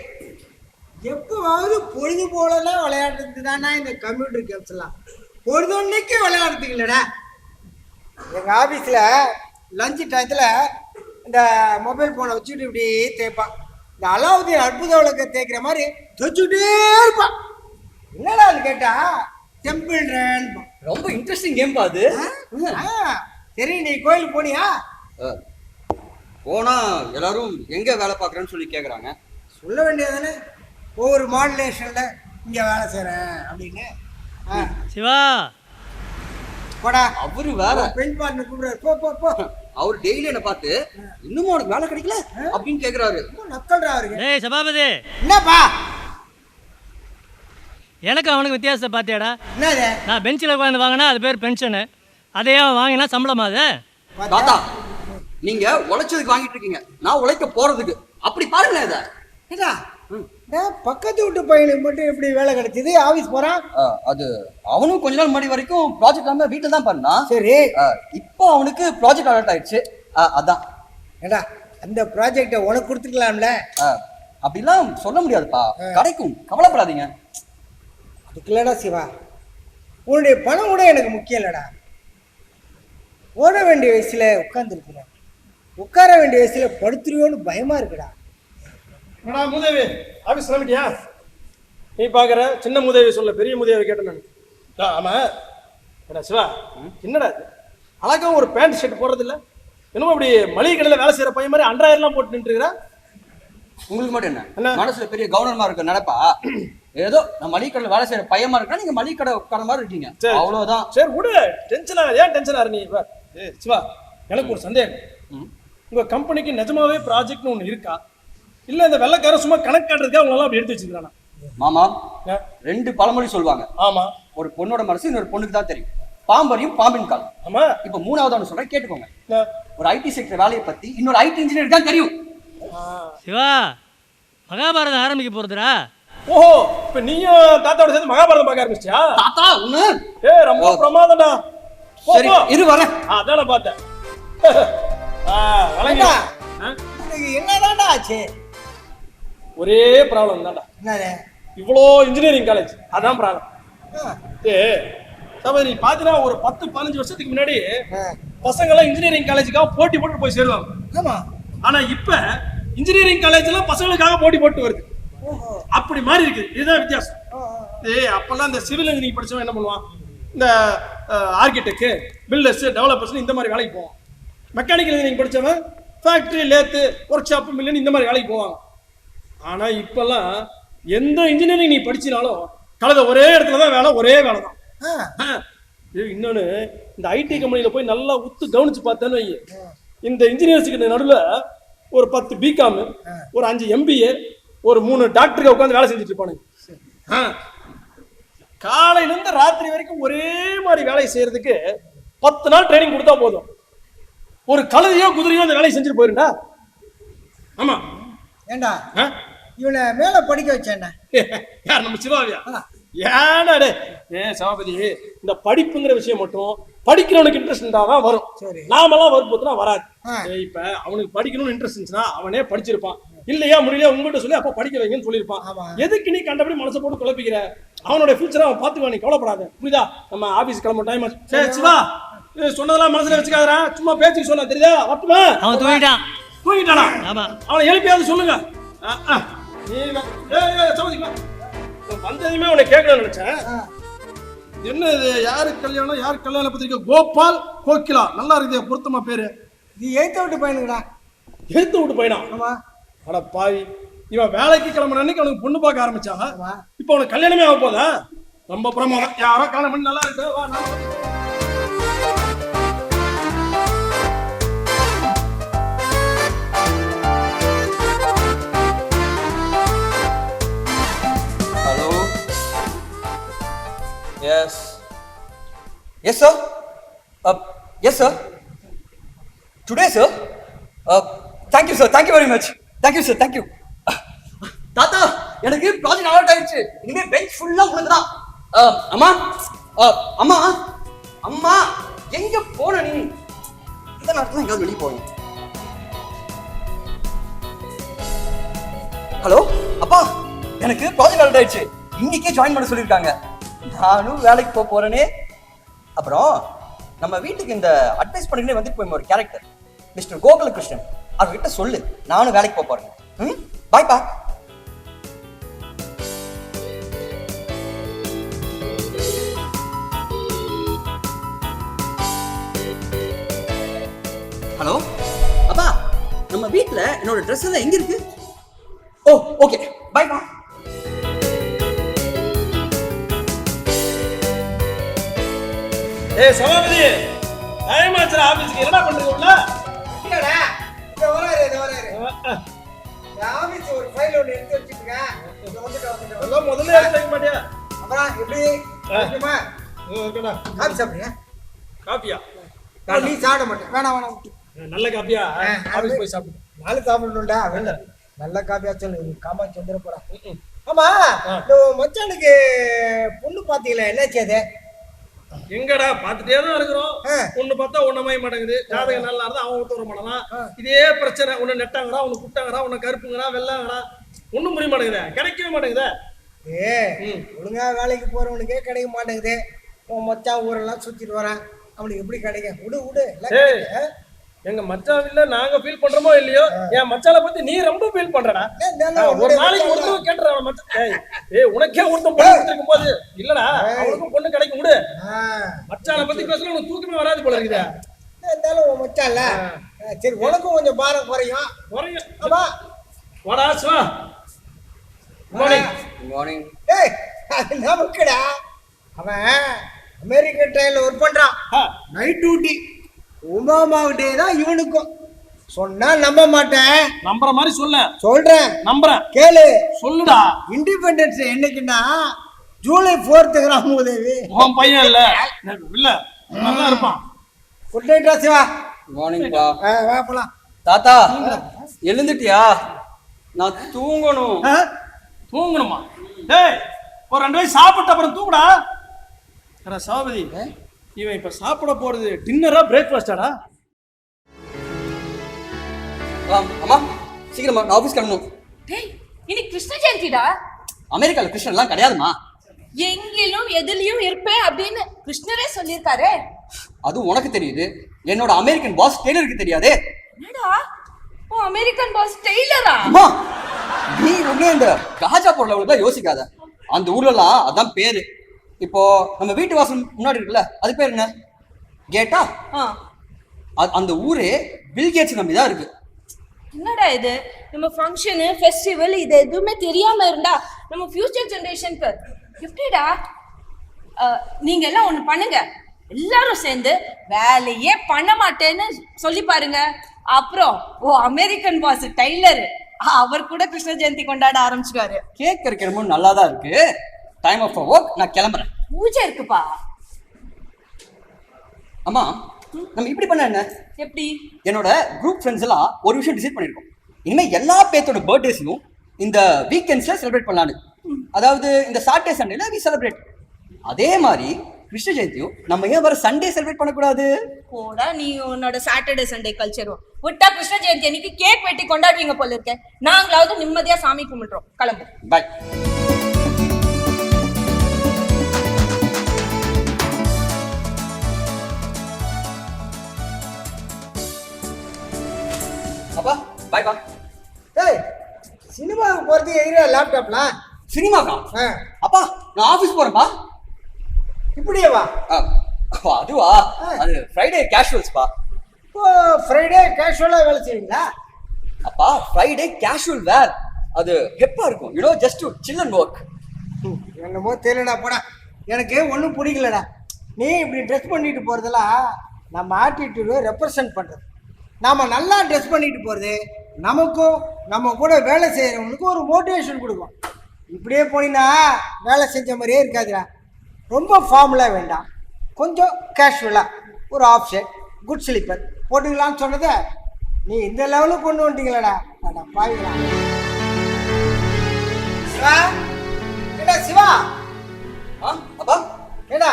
எப்பவாவது பொழுது போலலாம் விளையாடுறது தானே இந்த கம்ப்யூட்டர் கேம்ஸ் எல்லாம், பொழுதுன்னைக்கு விளையாடுறதுக்கு இல்லைடா. எங்கள் ஆஃபீஸில் லஞ்சு டயத்தில் இந்த மொபைல் ஃபோனை வச்சுட்டு இப்படி தேய்ப்பான். இந்த அலாவுதீன் அற்புத விளக்க தேய்க்கிற மாதிரி தேய்ச்சுட்டே இருப்பான். என்னடான்னு கேட்டா டெம்பிள் ரன். ரொம்ப இன்ட்ரெஸ்டிங் கேம் பா அது. சரி நீ கோயிலுக்கு போனியா? போனா எல்லாரும் எங்க வேலை பார்க்குறேன்னு சொல்லி கேட்குறாங்க. சொல்ல வேண்டியதானே ஒவ்வொரு மாடுலேஷன்ல இங்கே வேலை செய்கிறேன் அப்படின்னு. சிவா போடா. அவரு வேற பெண் பார்ட்னர் கூப்பிடுறாரு. போ போ போ. அவர் டெய்லி என்ன பார்த்து இன்னும் உனக்கு வேலை கிடைக்கல அப்படின்னு கேக்குறாரு. நக்கல்றா அவருக்கு. டேய் சபாபதி என்னப்பா? எனக்கு அவனுக்கு வித்தியாசத்தை பார்த்தியாடா? என்னது? நான் பெஞ்சில் உட்காந்து வாங்கினா அது பேர் பென்ஷனு, அதையே வாங்கினா சம்பளமா? அது தாத்தா நீங்க உழைச்சதுக்கு வாங்கிட்டு இருக்கீங்க, நான் உழைக்க போறதுக்கு. அப்படி பாருங்களேன் இதை. ஏடா பக்கத்து வீட்டு பையனுக்கு மட்டும் எப்படி வேலை கிடைச்சது? ஆபீஸ் போறான். அது அவனும் கொஞ்ச நாள் முன்னாடி வரைக்கும் ப்ராஜெக்ட் இல்லாம வீட்டுல தான் பண்ணான். சரி, இப்போ அவனுக்கு ப்ராஜெக்ட் அலர்ட் ஆயிடுச்சு. அதான். ஏடா அந்த ப்ராஜெக்டை உனக்கு கொடுத்துக்கலாம்ல? அப்படிலாம் சொல்ல முடியாதுப்பா, கிடைக்கும், கவலைப்படாதீங்க. அதுக்கு இல்லடா சிவா, உன்னுடைய பணம் கூட எனக்கு முக்கியம் இல்லடா. ஓட வேண்டிய வயசுல உட்கார்ந்துருக்குற, உட்கார வேண்டிய வயசுல படுத்துருவோன்னு பயமா இருக்குடா. என்னடா மூதேவி, ஆபீஸ் கிளம்பிட்டியா? நீ பாக்குற சின்ன மூதேவி சொல்ல பெரிய மூதேவி கேட்டேன் நான். ஆமா ஏடா சிவா, என்னடா இது அழகா ஒரு பேண்ட் ஷர்ட் போடுறது இல்ல, என்னமோ அப்படி மளிகை கடையில் வேலை செய்யற பையன் மாதிரி அண்டர்வயர்லாம் போட்டு நின்றுக்கிறா? உங்களுக்கு மட்டும் என்ன மனசுல பெரிய கவர்னமா இருக்கு நினைப்பா? ஏதோ நான் மளிகை கடையில் வேலை செய்யற பையமா இருக்கா, நீங்க மளிகை கடை உட்கார மாதிரி இருக்கீங்க, அவ்வளவுதான். சரி விடு, டென்ஷன் ஆகுது. ஏன் டென்ஷன் ஆறு நீ? சிவா, எனக்கு ஒரு சந்தேகம். உங்க கம்பெனிக்கு நிஜமாவே ப்ராஜெக்ட்னு ஒண்ணு இருக்கா, இல்ல இந்த வெள்ளைக்காரன் சும்மா கணக்கு காட்டுறதுக்காக அவங்களாம் அப்படி எடுத்து வச்சுக்கிறானா? மாமா, 2 பழமொழி சொல்லுவாங்க. ஆமா, ஒரு பொண்ணோட மனசு இன்னொரு பொண்ணுக்கு தான் தெரியும். பாம்பரியும் பாம்பின் கால். ஆமா, இப்ப 3வது ஒன்று சொல்றேன், கேட்டுக்கோங்க. ஒரு ஐடி செக்டர் வேலையை பத்தி இன்னொரு ஐடி இன்ஜினியர் தான் தெரியும். சிவா, மகாபாரதம் ஆரம்பிக்க போறதுடா. ஓஹோ, இப்ப நீயும் தாத்தாவோட சேர்ந்து மகாபாரதம் பார்க்க ஆரம்பிச்சியா? தாத்தா உன்ன ரொம்ப பிரமாதம்டா. சரி இரு வரேன். அதான பார்த்தேன். என்னதான்டா ஆச்சு? ஒரே ப்ராப்ளம் தான்டா. என்னது? இவ்வளோ இன்ஜினியரிங் காலேஜ், அதான் ப்ராப்ளம். நீ பாத்தீங்கன்னா ஒரு 10-15 வருஷத்துக்கு முன்னாடி பசங்க எல்லாம் இன்ஜினியரிங் காலேஜுக்காக போட்டி போட்டு போய் சேருவாங்க. ஆமா, ஆனா இப்ப இன்ஜினியரிங் காலேஜ் எல்லாம் பசங்களுக்காக போட்டி போட்டு வருது. அப்படி மாறி இருக்கு. இதுதான் வித்தியாசம். அப்பெல்லாம் இந்த சிவில் இன்ஜினியரிங் படிச்சவன் என்ன பண்ணுவான், இந்த ஆர்கிடெக்ட், பில்டர்ஸ், டெவலப்பர்ஸ் இந்த மாதிரி வேலைக்கு போவான். மெக்கானிக்கல் இன்ஜினியரிங் படிச்சவன் ஃபேக்டரி, லேத்து, ஒர்க் ஷாப், மில்லுன்னு இந்த மாதிரி வேலைக்கு போவாங்க. ஆனா இப்பெல்லாம் எந்த இன்ஜினியரிங் நீ படிச்சினாலும் கலந்த ஒரே இடத்துல தான் வேலை, ஒரே வேலை தான். இன்னொன்னு, இந்த ஐடி கம்பெனியில போய் நல்லா உத்து கவனிச்சு பார்த்தேன்னு வை, இந்த இன்ஜினியர்ஸுக்கு நடுவில் ஒரு 10 பிகாம், ஒரு 5 MBA, ஒரு 3 டாக்டருக்கு உட்காந்து வேலை செஞ்சுட்டு இருப்பானுங்க. காலையில இருந்து ராத்திரி வரைக்கும் ஒரே மாதிரி வேலை செய்யறதுக்கு 10 நாள் ட்ரைனிங் கொடுத்தா போதும். ஒரு கழுதையோ குதிரையோ அந்த வேலையை செஞ்சுட்டு போயிருண்டா. ஆமா, ஏண்டா இவனை மேல படிக்க வச்சேன்டா? யார், நம்ம சிவாவியா? ஏன்னா சபாபதி, இந்த படிப்புங்கிற விஷயம் மட்டும் படிக்கிறவனுக்கு இன்ட்ரெஸ்ட் இருந்தா தான் வரும். நாமெல்லாம் வற்புறுத்தினா வராது. இப்ப அவனுக்கு படிக்கணும்னு இன்ட்ரெஸ்ட் இருந்துச்சுன்னா அவனே படிச்சிருப்பான். இல்லையா முடியல உங்ககிட்ட சொல்லி அப்ப படிக்க வைங்கன்னு சொல்லியிருப்பான். எதுக்கு நீ கண்டபடி மனசை போட்டு குழப்பிக்கிற? அவனோட ஃபியூச்சரை அவன் பாத்துக்குவான், நீ கவலைப்படாத. புரியுதா? நம்ம ஆபீஸ் கிளம்ப டைம் ஆச்சு. சரி சிவா, சொன்னதெல்லாம் மனசுல வச்சுக்காதரா, சும்மா பேச்சுக்கு சொன்னா தெரியுதா? வரட்டுமா? அவன் தூங்கிட்டானா? ஆமா, அவனை எழுப்பியாவது சொல்லுங்க. வந்ததுமே உன்னை கேட்கணும்னு நினைச்சேன். என்ன இது, யாரு கல்யாணம், யாரு கல்யாண பத்திரிக்கை? கோபால் கோகிலா, நல்லா இருக்குது, பொருத்தமா பேரு. நீ 8th வீட்டு பையனுக்குடா. 8th வீட்டு பையனா? ஆமா. அட பாவி, இவன் வேலைக்கு கிளம்புற அன்னைக்கு அவனுக்கு பொண்ணு பார்க்க ஆரம்பிச்சாங்க. இப்போ அவனுக்கு கல்யாணமே ஆக போதா? ரொம்ப பிரமாதம். யாரோ கல்யாணம் பண்ணி நல்லா இருக்கு. வா, Yes. Yes, sir. Yes, sir. Today, sir. Thank you, sir. Thank you very much. Thank you, sir. Thank you. தாத்தா, எனக்கு ப்ராஜெக்ட் அலர்ட் ஆயிடுச்சு. இனிமே பெஞ்ச் ஃபுல்லா உங்களுக்கு தான். அம்மா, அம்மா, அம்மா, எங்க போன நீ? இந்த நேரத்துல எங்கேயாவது வெளியே போகணும். ஹலோ அப்பா, எனக்கு ப்ராஜெக்ட் அலர்ட் ஆயிடுச்சு. இன்னைக்கே ஜாயின் பண்ண சொல்லியிருக்காங்க. நானும் வேலைக்கு போறேனே. அப்புறம் நம்ம வீட்டுக்கு இந்த அட்வைஸ் பண்ணிக்கிட்டே வந்து போய் ஒரு கேரக்டர் மிஸ்டர் கோகுலகிருஷ்ணன், அவர்கிட்ட சொல்லு நானும் வேலைக்கு போறேன். பாய் பா. ஹலோ அப்பா, நம்ம வீட்டுல என்னோட ட்ரெஸ் எல்லாம் எங்க இருக்கு? ஓ ஓகே, பாய் பா. சபாபதி, டைம் ஆச்சு ஆபீஸ்க்கு. என்ன பண்றீங்க உள்ள? இல்லடா, இத வராரு. ஆபீஸ் ஒரு ஃபைல் ஒன்னு எடுத்து வச்சிருக்கேன். இத வந்துட்டோம். எல்லாம் முதல்ல எடுத்து வைக்க மாட்டியா? அப்புறம் எப்படி இருக்குமா? ஓகேடா. காபி சாப்பிடுங்க. காபியா? நீ சாப்பிட மாட்டேன். வேணாம். நல்ல காப்பியா ஆபீஸ் போய் சாப்பிடு. நாலு சாப்பிடணும்டா. நல்ல காப்பியா சொல்லு. காமாட்சி வந்துட போறா. ஆமா, இந்த மச்சானுக்கு பொண்ணு பாத்தீங்களா? என்னாச்சு அது? எங்கடா பாத்துட்டே தான் இருக்கிறோம். ஒண்ணு பார்த்தா ஒண்ணு அமைய மாட்டேங்குது. ஜாதகம் நல்லா இருந்தா அவன் ஒத்து வர மாட்டானா. இதே பிரச்சனை. ஒண்ணு நெட்டாங்கடா, ஒண்ணு குட்டாங்கடா, ஒண்ணு கருப்புங்கடா, வெள்ளாங்கடா, ஒண்ணும் புரிய மாட்டேங்குதே, கிடைக்கவே மாட்டேங்குதே. ஒழுங்கா வேலைக்கு போறவனுக்கே கிடைக்க மாட்டேங்குது. உன் மச்சான் ஊரெல்லாம் சுத்திட்டு வரேன், அவனுக்கு எப்படி கிடைக்கும்? விடு விடு. எங்க மச்சான் இல்ல நாங்க ஃபீல் பண்றோமோ இல்லையோ, என் மச்சான பத்தி நீ ரொம்ப ஃபீல் பண்றடா. ஒரு நாளைக்கு ஒருத்தன் கேட்டுறான் மச்சான். உனக்கே ஒருத்தன் பொண்ணு கொடுத்துருக்கும் போது இல்லடா அவனுக்கும் பொண்ணு கிடைக்கும். விடு. மச்சான பத்தி பேசல உனக்கு தூக்கமே வராது போல இருக்குதா. இருந்தாலும் உன் மச்சான் இல்ல, சரி உனக்கும் கொஞ்சம் பாரம் குறையும். ஆமா வாடா சிவா. மார்னிங். ஏய், அது நமக்குடா. அவன் அமெரிக்க ட்ரெயின்ல ஒர்க் பண்றான், நைட் டியூட்டி. உமாமாவிட்டே தான் இவனுக்கும். சொன்னா நம்ப மாட்டேன். நம்புற மாதிரி சொல்ல. சொல்றேன், நம்புறேன். கேளு. சொல்லுடா. இண்டிபெண்டன்ஸ் என்னைக்குன்னா ஜூலை 4th ராமுதேவி. உன் பையன் இல்ல இல்ல நல்லா இருப்பான். Good night Siva. மார்னிங் பா. வா போலாம். தாத்தா எழுந்துட்டியா? நான் தூங்கணும். தூங்கணுமா? டேய் ஒரு 2 வயசு சாப்பிட்ட அப்புறம் தூங்குடா. சபாபதி, இவன் இப்ப சாப்பிட போறது டின்னரா பிரேக்ஃபாஸ்டாடா? அம்மா சீக்கிரமா நான் ஆபீஸ் கிளம்பணும். டேய் இன்னைக்கு கிருஷ்ண ஜெயந்திடா. அமெரிக்கால கிருஷ்ணன் எல்லாம் கிடையாதுமா. எங்கிலும் எதிலையும் இருப்பேன் அப்படின்னு கிருஷ்ணரே சொல்லியிருக்காரு. அது உனக்கு தெரியுது, என்னோட அமெரிக்கன் பாஸ் டெய்லருக்கு தெரியாதே. என்னடா ஓ அமெரிக்கன் பாஸ் டெய்லரா? அம்மா நீ ரொம்ப இந்த காஜா போடுறவங்களுக்கு யோசிக்காத. அந்த ஊர்லலாம் அதான் பேரு. இப்போ நம்ம வீட்டு வாசல் முன்னாடி இருக்குல்ல, அது பேர் என்ன? கேட்டா? அந்த ஊரே பில் கேட்ஸ் நம்பி தான் இருக்கு. என்னடா இது, நம்ம ஃபங்க்ஷனு ஃபெஸ்டிவல் இது எதுவுமே தெரியாம இருந்தா நம்ம ஃபியூச்சர் ஜெனரேஷனுக்கு எப்படிடா? நீங்க எல்லாம் ஒண்ணு பண்ணுங்க, எல்லாரும் சேர்ந்து வேலையே பண்ண மாட்டேன்னு சொல்லி பாருங்க. அப்புறம் ஓ அமெரிக்கன் பாஸ் டைலர் அவர் கூட கிருஷ்ண ஜெயந்தி கொண்டாட ஆரம்பிச்சுட்டாரு. கேக் கறிக்கிறமோ நல்லா தான் இருக்கு. டைம் ஆஃப் ஒர்க், நான் கிளம்புறேன். பூஜை இருக்குப்பா. அம்மா நம்ம இப்படி பண்ண என்ன? எப்படி? என்னோட குரூப் ஃப்ரெண்ட்ஸ் எல்லாம் ஒரு விஷயம் டிசைட் பண்ணிருக்கோம். இனிமே எல்லா பேர்த்தோட பர்த்டேஸையும் இந்த வீக்கெண்ட்ஸ்ல செலிப்ரேட் பண்ணலான்னு. அதாவது இந்த சாட்டர்டே சண்டேல வி செலிப்ரேட். அதே மாதிரி கிருஷ்ண ஜெயந்தியும் நம்ம ஏன் வர சண்டே செலிப்ரேட் பண்ணக்கூடாது? போடா நீ உன்னோட சாட்டர்டே சண்டே கல்ச்சரும் விட்டா கிருஷ்ண ஜெயந்தி அன்னைக்கு கேக் வெட்டி கொண்டாடுவீங்க போல இருக்க. நாங்களாவது நிம்மதியா சாமி கும்பிடுறோம். கிளம்பு. பாய். அப்பா பாய் பா. ஏய், சினிமாவுக்கு போறது எதிரே லேப்டாப்ல. சினிமாக்கா? அப்பா நான் ஆபீஸ் போறேன்ப்பா. இப்படியே வா. அதுவா, அது ஃப்ரைடே கேஷுவல்ஸ்ப்பா. இப்போ ஃப்ரைடே கேஷுவலா வேலை செய்வீங்களா? அப்பா ஃப்ரைடே கேஷுவல் வேர், அது ஹெப்பா இருக்கும். You know, just to chill and work. என்னமோ தெரியலடா, போடா. எனக்கு ஒன்றும் பிடிக்கலடா. நீ இப்படி ட்ரெஸ் பண்ணிட்டு போறதெல்லாம் நம்ம ஆட்டிடியூடை ரெப்ரசன்ட் பண்றது. நாம நல்லா ட்ரெஸ் பண்ணிட்டு போறது நமக்கும் நம்ம கூட வேலை செய்யறவனுக்கும் ஒரு மோட்டிவேஷன் கொடுக்கும். இப்படியே போனீங்கன்னா வேலை செஞ்ச மாதிரியே இருக்காதுடா. ரொம்ப ஃபார்முலாக வேண்டாம், கொஞ்சம் கேஷுவலாக ஒரு ஆஃப் ஷர்ட், குட் ஸ்லீப்பர் போட்டுக்கலான்னு சொன்னதை நீ இந்த லெவலுக்கு கொண்டு வந்துட்டீங்களடா. அட பாவிங்களா. சிவா, ஏடா சிவா. அப்பா ஏடா,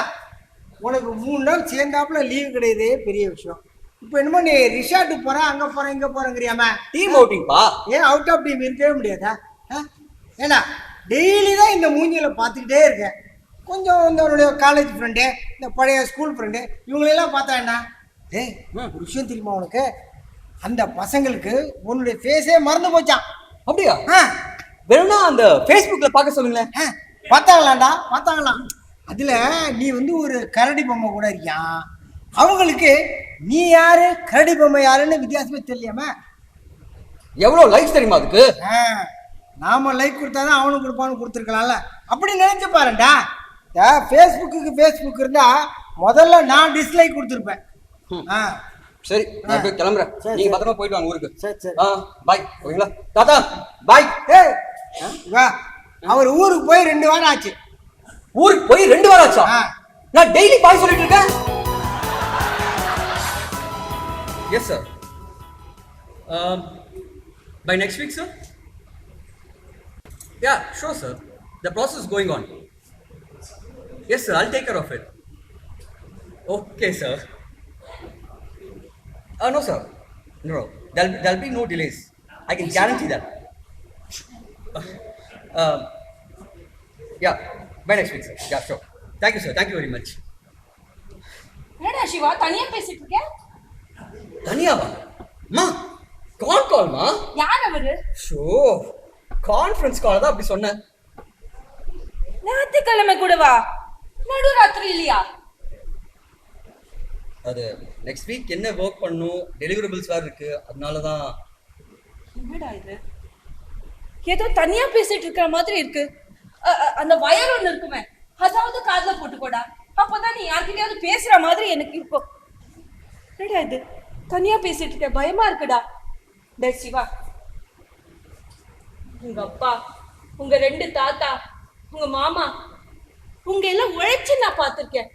உனக்கு 3 நாள் சேர்ந்தாப்புல லீவு கிடையாது, பெரிய விஷயம். இப்போ என்னமோ நீ ரிசார்ட்டுக்கு போற, அங்க போற இங்க போறங்கிறியாமா? டீம் அவுட்டிங்ப்பா. ஏன் அவுட் ஆஃப் டீம் இருக்கவே முடியாதா? ஏன்னா டெய்லி தான் இந்த மூஞ்சியில பார்த்துக்கிட்டே இருக்கேன். கொஞ்சம் இந்த காலேஜ் ஃப்ரெண்டு, இந்த பழைய ஸ்கூல் ஃப்ரெண்டு, இவங்களெல்லாம் பார்த்தா என்ன? டேய் ஒரு விஷயம் தெரியுமா உனக்கு? அந்த பசங்களுக்கு உன்னுடைய ஃபேஸே மறந்து போச்சான். அப்படியா? வேணும்னா அந்த ஃபேஸ்புக்கில் பார்க்க சொல்லுங்களேன். பார்த்தாங்களாண்டா, பார்த்தாங்களாம். அதில் நீ வந்து ஒரு கரடி பொம்மை கூட இருக்கியா. அவங்களுக்கு நீ யாரு கரடி பொம்மை யாருன்னு வித்தியாசமே தெரியலையாமா? எவ்வளோ லைக்ஸ் தெரியுமா அதுக்கு? நாம லைக் கொடுத்தாதான் அவனுக்கு கொடுப்பான்னு கொடுத்துருக்கலாம்ல. அப்படி நினைச்சு பாருண்டா. ஃபேஸ்புக் இருந்தா முதல்ல நான் டிஸ்லைக் கொடுத்துருப்பேன். சரி நான் போய் கிளம்புறேன். நீங்க பத்திரமா போயிட்டு வாங்க ஊருக்கு. சரி சரி. பாய். ஓகேங்களா தாத்தா? பாய். வா. அவர் ஊருக்கு போய் 2 வாரம் ஆச்சு. ஊருக்கு போய் 2 வாரம் ஆச்சா? நான் டெய்லி பாய் சொல்லிட்டு இருக்கேன். Yes sir. By next week, sir? Yeah, sure, sir. The process is going on. Yes, sir, I'll take care of it. Okay, sir. No, sir. No. There'll be no delays. I can guarantee that. Yeah, by next week, sir. Yeah, sure. Thank you, sir. Thank you very much. என்னடா சிவா தனியா பேசிட்டு இருக்க? தனியாவா? மா, கான் கால் மா. யார் அவரு? Show, conference call தான் அப்படி சொன்னேன். ஞாயிற்றுக்கிழமை கூட வா, நடுராத்திரி இல்லையா? அது நெக்ஸ்ட் வீக் என்ன ஒர்க் பண்ணணும், டெலிவரபிள்ஸ் வேறு இருக்கு, அதனால தான். என்னடா இது, ஏதோ தனியா பேசிட்டு இருக்கிற மாதிரி இருக்கு. அந்த வயர் ஒண்ணு இருக்குமே, அதாவது காதுல போட்டுக்கோடா, அப்பதான் நீ யார்கிட்டயாவது பேசுற மாதிரி எனக்கு இருக்கும். என்னடா இது, தனியா பேசிட்டு இருக்க, பயமா இருக்குடா. டேய் சிவா, உங்க அப்பா, உங்க 2 தாத்தா, உங்க மாமா, உங்க எல்லாம் உழைச்சு நான் பார்த்திருக்கேன்.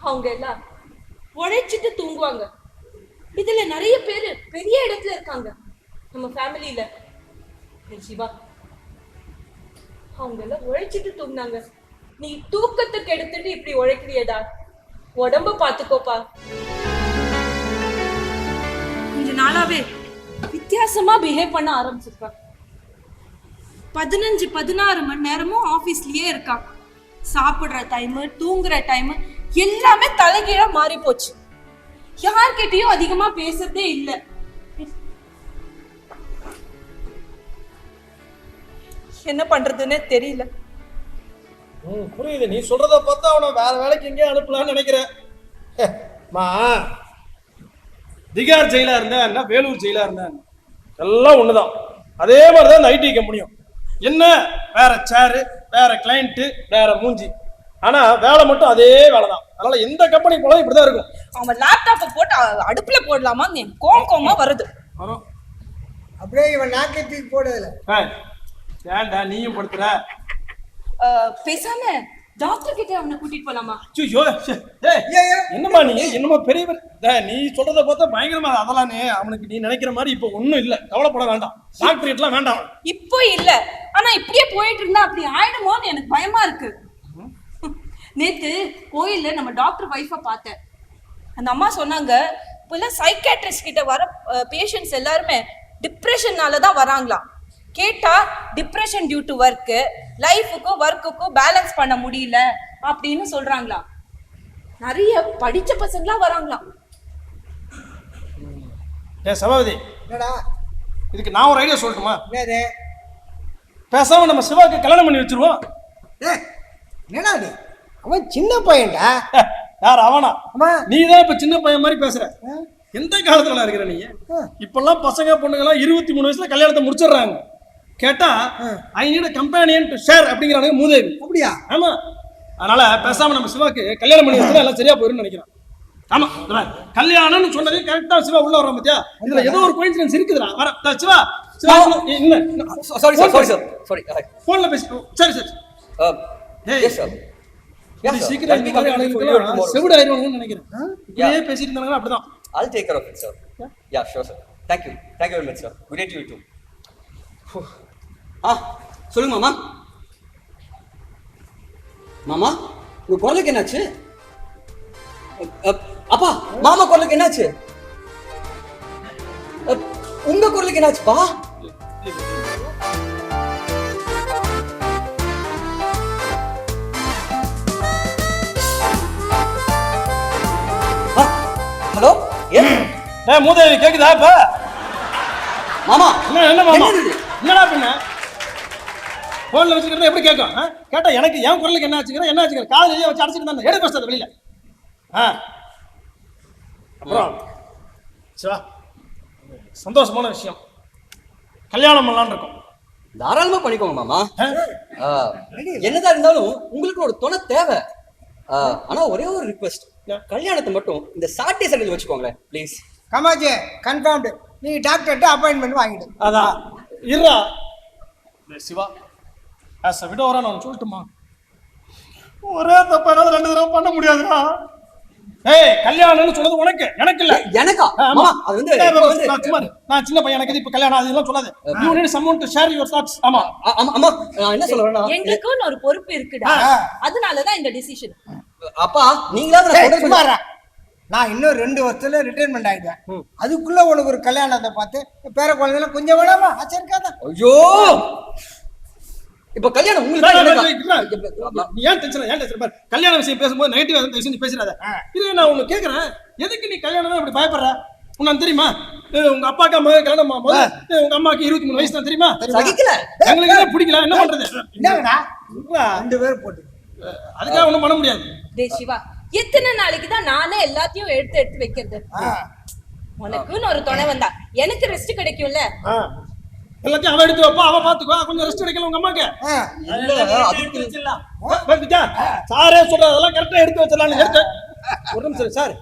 அவங்க எல்லாம் உழைச்சிட்டு தூங்குவாங்க. இதுல நிறைய பேரு பெரிய இடத்துல இருக்காங்க நம்ம ஃபேமிலியில. சிவா, அவங்க எல்லாம் உழைச்சிட்டு தூங்குனாங்க, நீ தூக்கத்துக்கு எடுத்துட்டு இப்படி உழைக்கிறியடா. உடம்ப பாத்துக்கோப்பா. கொஞ்ச நாளாவே வித்தியாசமா பிஹேவ் பண்ண ஆரம்பிச்சிருக்கான். 15-16 மணி நேரமும் ஆபீஸ்லயே இருக்கான். சாப்பிடுற டைம், தூங்குற டைம் எல்லாமே தலைகீழா மாறி போச்சு. யார்கிட்டயும் அதிகமா பேசுறதே இல்ல. என்ன பண்றதுன்னே தெரியல. புரியுது, நீ சொல்றத பார்த்தா அவனை வேற வேலைக்கு எங்கேயும் அனுப்பலாம்னு நினைக்கிறேன். மா, திகார் ஜெயிலா இருந்தேன் என்ன, வேலூர் ஜெயிலா இருந்தேன் எல்லாம் ஒண்ணுதான். அதே மாதிரிதான் இந்த ஐடி கம்பெனியும். என்ன வேற சேரு, வேற கிளைண்ட்டு, வேற மூஞ்சி, ஆனா வேலை மட்டும் அதே வேலை தான். அதனால எந்த கம்பெனி போனாலும் இப்படிதான் இருக்கும். அவன் லேப்டாப்பை போட்டு அடுப்புல போடலாமா, கோமா வருது. அப்படியே இவன் நாக்கை தூக்கி போடுதுல. ஏன்டா நீயும் படுத்துற? பேசாம டாக்டர் கிட்ட அவனை கூட்டிட்டு போலாமா? என்னமா நீ என்னமா பெரியவர், நீ சொல்றத பார்த்தா பயங்கரமா. அதெல்லாம் அவனுக்கு நீ நினைக்கிற மாதிரி இப்போ ஒண்ணும் இல்ல, கவலைப்பட வேண்டாம். டாக்டர் கிட்டலாம் வேண்டாம் இப்போ இல்ல, ஆனா இப்படியே போயிட்டு இருந்தா அப்படி ஆயிடுமோன்னு எனக்கு பயமா இருக்கு. நேத்து கோயில்ல நம்ம டாக்டர் வைஃபை பார்த்தேன். அந்த அம்மா சொன்னாங்க, இப்பெல்லாம் சைக்காட்ரிஸ்ட் கிட்ட வர பேஷண்ட்ஸ் எல்லாருமே டிப்ரெஷன்னால தான் வராங்களாம். கேட்டா டிப்ரெஷன் டியூ டு ஒர்க், லைஃபுக்கும் ஒர்க்குக்கும் பேலன்ஸ் பண்ண முடியல அப்படின்னு சொல்றாங்களாம். நிறைய படிச்ச பசங்களா வராங்களாம். சபாபதி, என்னடா இதுக்கு நான் ஒரு ஐடியா சொல்லட்டுமா? என்னது? பேசாம நம்ம சிவாக்கு கல்யாணம் பண்ணி வச்சிருவோம். என்னடா நீ, அவன் சின்ன பையன்டா. யார் அவனா? நீ தான் இப்ப சின்ன பையன் மாதிரி பேசுற. எந்த காலத்துல இருக்கிற நீ? இப்பெல்லாம் பசங்க பொண்ணுங்கெல்லாம் 23 வயசுல கல்யாணத்தை முடிச்சிடுறாங்க. கேட்டா I need companion to share அப்படிங்கிறானுங்க மூதேவி. அப்படியா? ஆமா. அதனால பேசாம நம்ம சிவாக்கு கல்யாணம் பண்ணி வச்சா எல்லாம் சரியா போயிருன்னு நினைக்கிறேன். ஆமா, கல்யாணம்னு சொன்னது கரெக்டா சிவா உள்ள வர பத்தியா? இதுல ஏதோ ஒரு கோயின்சிடன்ஸ் இருக்குதுடா. வர சிவா, சிவா என்ன? Sorry sir. போன்ல பேசி. சரி சரி. Yes sir. சீக்கிரம் செவிடாயிருவாங்கன்னு நினைக்கிறேன். இப்படியே பேசிட்டு இருந்தாங்கன்னா அப்படிதான். I'll take care of it, sir. Yeah, sure, sir. Thank you very much, sir. Good day to you too. சொல்லுங்க மாமா. மாமா, உங்க குரலுக்கு என்னாச்சு? அப்பா, மாமா குரலுக்கு என்னாச்சு? உங்க குரலுக்கு என்னாச்சுப்பா? ஹலோ, மூதேவி கேக்குதா? இப்ப மாமா என்ன மாமா, என்னடா பண்ண? போன்ல வச்சுக்கிறத எப்படி கேட்கும்? கேட்டா எனக்கு என் குரலுக்கு என்ன ஆச்சுக்கிற, என்ன ஆச்சுக்கிற, காலையிலேயே வச்சு அடைச்சிட்டு தான் எடுக்க வச்சது வெளியில. அப்புறம் சிவா, சந்தோஷமான விஷயம், கல்யாணம் பண்ணலான்னு இருக்கோம். தாராளமா பண்ணிக்கோங்க மாமா. என்னதான் இருந்தாலும் உங்களுக்கு ஒரு துணை தேவை. ஆனா ஒரே ஒரு ரிக்வெஸ்ட், கல்யாணத்தை மட்டும் இந்த சாட்டர்டே சண்டே வச்சுக்கோங்களேன் ப்ளீஸ். கமாஜி கன்ஃபார்ம்டு. நீ டாக்டர்கிட்ட அப்பாயின்மெண்ட் வாங்கிடு. அதான் இருடா. சிவா, ஆஸ் அ விடோவரா நான் சொல்லட்டுமா, ஒரே தப்பா 2 தடவை பண்ண முடியாதுடா. ஏய் கல்யாணம்னு சொன்னது உனக்கு, எனக்கு இல்ல. எனக்கா? ஆமா. மாமா, அது வந்து நான் சும்மா இரு. நான் சின்ன பையன், எனக்கு இப்ப கல்யாணம் அதெல்லாம் சொல்லாத. You need someone to share your thoughts. ஆமா. அம்மா, நான் என்ன சொல்றேன்னா, எங்களுக்குன்னு ஒரு பொறுப்பு இருக்குடா, அதனாலதான் இந்த டிசிஷன். அப்பா நீங்களாவது நான் சொல்றது சுமாரா நான் இன்னும் 2 வருஷத்துல ரிட்டைர்மெண்ட் ஆயிடுவேன். அதுக்குள்ள உனக்கு ஒரு கல்யாணத்தை பார்த்து பேர குழந்தைல கொஞ்சம் வேணாமா ஆச்சா இருக்காதா? ஐயோ, இப்ப கல்யாணம் நீ ஏன் டென்ஷன் பாரு. கல்யாண விஷயம் பேசும்போது நெகட்டிவா எந்த விஷயம் நீ பேசுறாத. இது நான் உன்னை கேக்குறேன், எதுக்கு நீ கல்யாணம் இப்படி பயப்படுற? உனக்கு தெரியுமா உங்க அப்பாக்கா மகன் கல்யாணம் உங்க அம்மாக்கு 23 வயசு தான் தெரியுமா? சகிக்கல, எங்களுக்கு பிடிக்கல, என்ன பண்றது? என்னங்கடா 2 பேர் போட்டு அதுக்காக ஒண்ணும் பண்ண முடியாது. டேய் சிவா, எத்தனை நாளைக்கு தான் நானே எல்லாத்தையும் எடுத்து வைக்கிறது? உனக்குன்னு ஒரு துணை வந்தா எனக்கு ரெஸ்ட் கிடைக்கும்ல. எல்லாத்தையும் அவ எடுத்து வைப்பா, அவ பாத்துக்கோ, கொஞ்சம் ரெஸ்ட் கிடைக்கல உங்க அம்மாக்கு. சாரே சொல்ற அதெல்லாம் கரெக்டா எடுத்து வச்சிடலாம். எடுத்து ஒரு நிமிஷம் சார்,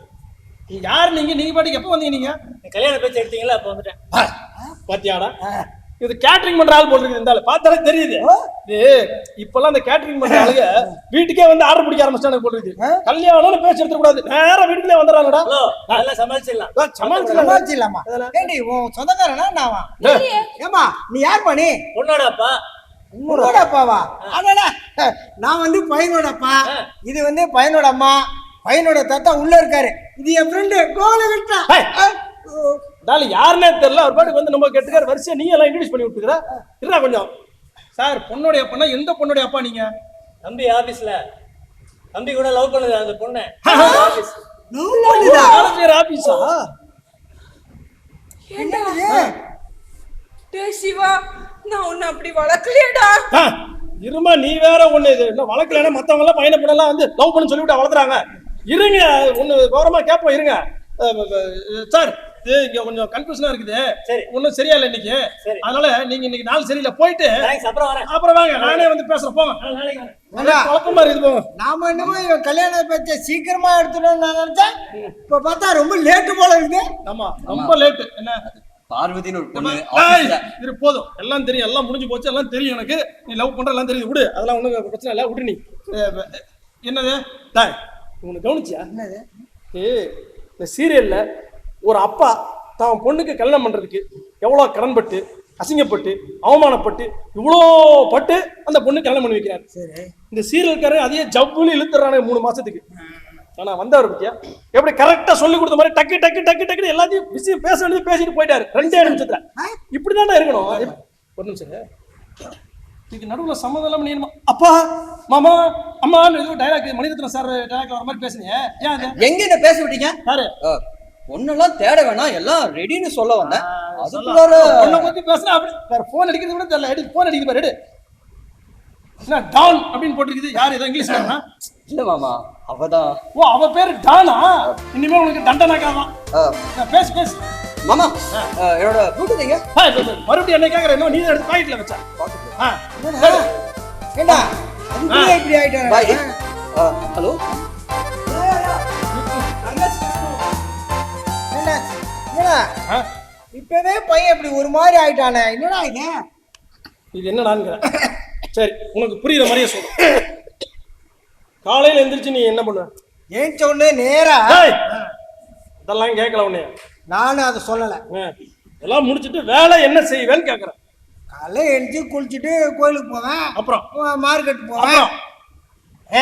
யார் நீங்க? நீங்க பாட்டுக்கு எப்ப வந்தீங்க? நீங்க கல்யாண பேச்சு எடுத்தீங்களா? அப்ப வந்துட்டேன். பாத்தியாடா, இது கேட்டரிங் பண்ற ஆள் போட்டுருக்கு. இருந்தாலும் பார்த்தாலே தெரியுது. இப்பெல்லாம் இந்த கேட்டரிங் பண்ற ஆளுங்க வீட்டுக்கே வந்து ஆர்டர் பிடிக்க ஆரம்பிச்சானு போட்டுருக்கு. கல்யாணம்னு பேச்சு எடுத்து கூடாது, நேரா வீட்டுக்குள்ளே வந்துடுறாங்கடா. அதெல்லாம் சமாளிச்சிடலாம். சமாளிச்சிடலாமா? ஏண்டி உன் சொந்தக்காரனா நாவா? ஏமா நீ யார்ப்பா? நீ உன்னோட அப்பா. உன்னோட அப்பாவா? அடடா, நான் வந்து பையனோட அப்பா, இது வந்து பையனோட அம்மா, பையனோட தாத்தா உள்ள இருக்காரு. இது என் ஃப்ரெண்டு கோலகட்டா. யாருன்னே தெரியல, ஒரு பாட்டுக்கு வந்து நம்ம கேட்டுக்காரு வரிசையா நீ எல்லாம் இன்ட்ரோடியூஸ் பண்ணி விட்டுக்கிற. இல்ல கொஞ்சம் சார், பொண்ணுடைய அப்பா எந்த பொண்ணுடைய அப்பா? நீங்க தம்பி ஆபீஸ்ல தம்பி கூட லவ் பண்ணுது அந்த பொண்ணு. ஆபீஸா? டேய் சிவா, நான் உன்னை அப்படி வளர்க்கலையேடா. இருமா, நீ வேற ஒண்ணு. இது என்ன வளர்க்கலன்னா மத்தவங்க எல்லாம் பையனை பொண்ணெல்லாம் வந்து லவ் பண்ணு சொல்லிவிட்டு வளர்த்துறாங்க. இருங்க, ஒண்ணு கௌரவமா கேட்போம். இருங்க சார், இங்க கொஞ்சம் கன்ஃபியூஷனா இருக்குது. சரி, ஒன்னும் சரியா இல்ல இன்னைக்கு. அதனால நீங்க இன்னைக்கு நாள் சரியில்லை, போயிட்டு அப்புறம் வாங்க, நானே வந்து பேசுறேன். போங்க, குழப்பமா இருக்குது. போங்க. நாம என்னமோ இவன் கல்யாண பேச்ச சீக்கிரமா எடுத்துடணும்னு நான் நினைச்சேன். இப்ப பார்த்தா ரொம்ப லேட்டு போல இருக்குது. ஆமா, ரொம்ப லேட்டு. என்ன பார்வதின்னு ஒரு பொண்ணு இது போதும், எல்லாம் தெரியும், எல்லாம் முடிஞ்சு போச்சு, எல்லாம் தெரியும் எனக்கு. நீ லவ் பண்ற எல்லாம் தெரியுது, விடு, அதெல்லாம் ஒண்ணும் பிரச்சனை இல்லை, விடு. நீ என்னது டாய் உனக்கு கவனிச்சியா? என்னது? இந்த சீரியல்ல ஒரு அப்பா தான் பொண்ணுக்கு கல்யாணம் பண்றதுக்கு எவ்வளவு கடன்பட்டு, அசிங்கப்பட்டு, அவமானப்பட்டு, இவ்வளோ பட்டு அந்த பொண்ணு கல்யாணம் பண்ணி வைக்கிறாரு. சரி, இந்த சீரியல்காரன் அதையே ஜவ்வுன்னு இழுத்துறானே 3 மாசத்துக்கு. ஆனா வந்தவர் பத்தியா எப்படி கரெக்டா சொல்லி கொடுத்த மாதிரி டக்கு டக்கு டக்கு டக்குன்னு எல்லாத்தையும் விஷயம் பேச வேண்டியது பேசிட்டு போயிட்டாரு 2 நிமிஷத்துல. இப்படிதான் இருக்கணும். ஒரு நிமிஷம், இதுக்கு நடுவுல சம்மதம் இல்லாம நீ அப்பா மாமா அம்மான்னு ஏதோ டைலாக் மணிரத்னம் சார் டைலாக்ல வர மாதிரி பேசுனீங்க. ஏன் எங்க என்ன பேச விட்டீங்க? யாரு? பொண்ணெல்லாம் தேட வேணாம், எல்லாம் ரெடின்னு சொல்ல வந்தேன். பொண்ணை பத்தி பேசுனா அப்படி வேற போன் அடிக்கிறது கூட தெரியல. எடு, போன் அடிக்குது பாரு, எடு. என்ன டான் அப்படின்னு போட்டுருக்குது? யார் ஏதோ இங்கிலீஷ்ல? இல்ல மாமா, அவதான். ஓ, அவ பேரு டானா? இனிமே உனக்கு தண்டனாக்காதான். பேசு பேசு மாமா. என்னோட ப்ளூடூத் எங்க? மறுபடியும் என்ன கேக்குற? என்ன நீ எடுத்து பாக்கெட்ல வச்சா? ஏண்டா அதுக்குள்ள இப்படி ஆயிட்டாரு? ஹலோ, இப்பவே பையன் இப்படி ஒரு மாதிரி ஆயிட்டானே, என்னடா இது? இது என்னடான்னு சரி, உனக்கு புரியுற மாதிரியே சொல்லு. காலையில எந்திரிச்சு நீ என்ன பண்ணுவ? ஏன் சொன்ன நேரா? இதெல்லாம் கேட்கல உன்னைய. நானும் அதை சொல்லல. எல்லாம் முடிச்சிட்டு வேலை என்ன செய்வேன்னு கேக்குறேன். காலைல எழுந்து குளிச்சுட்டு கோயிலுக்கு போவேன், அப்புறம் மார்க்கெட் போவேன்.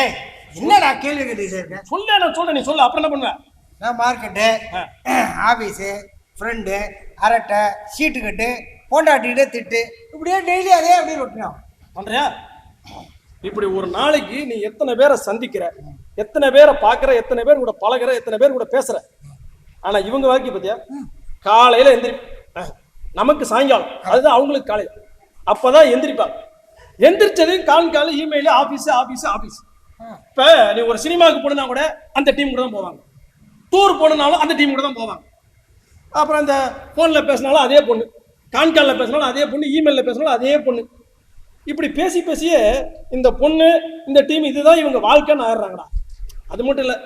ஏய், என்னடா கேள்வி கேட்டு சொல்ல? நான் சொல்றேன், நீ சொல்லு. அப்புறம் என்ன பண்ணுவேன்? நான் மார்க்கெட்டு, ஆஃபீஸு, ஃப்ரெண்டு, அரட்டை, சீட்டு கட்டு, போண்டாட்டிகிட்டே திட்டு, இப்படியே டெய்லி அதே அப்படியே ரொட்டினோம் பண்றியா? இப்படி ஒரு நாளைக்கு நீ எத்தனை பேரை சந்திக்கிற, எத்தனை பேரை பார்க்குற, எத்தனை பேர் கூட பழகிற, எத்தனை பேர் கூட பேசுற. ஆனா இவங்க வாக்கி பத்தியா, காலையில எந்திரி, நமக்கு சாயங்காலம், அதுதான் அவங்களுக்கு காலையில். அப்பதான் எந்திரிப்பாங்க. எந்திரிச்சது கால இமெயில், ஆஃபீஸ் ஆஃபீஸ் ஆஃபீஸ். இப்போ நீ ஒரு சினிமாவுக்கு போனா கூட அந்த டீம் கூட தான் போவாங்க. டூர் போனாலும் அந்த டீம் கூட தான் போவாங்க. அப்புறம் அந்த ஃபோனில் பேசினாலும் அதே பொண்ணு, கான்காலில் பேசினாலும் அதே பொண்ணு, இமெயிலில் பேசினாலும் அதே பொண்ணு. இப்படி பேசி பேசியே இந்த பொண்ணு, இந்த டீம், இதுதான் இவங்க வாழ்க்கைன்னு ஆயிடுறாங்கடா. அது மட்டும் இல்லை,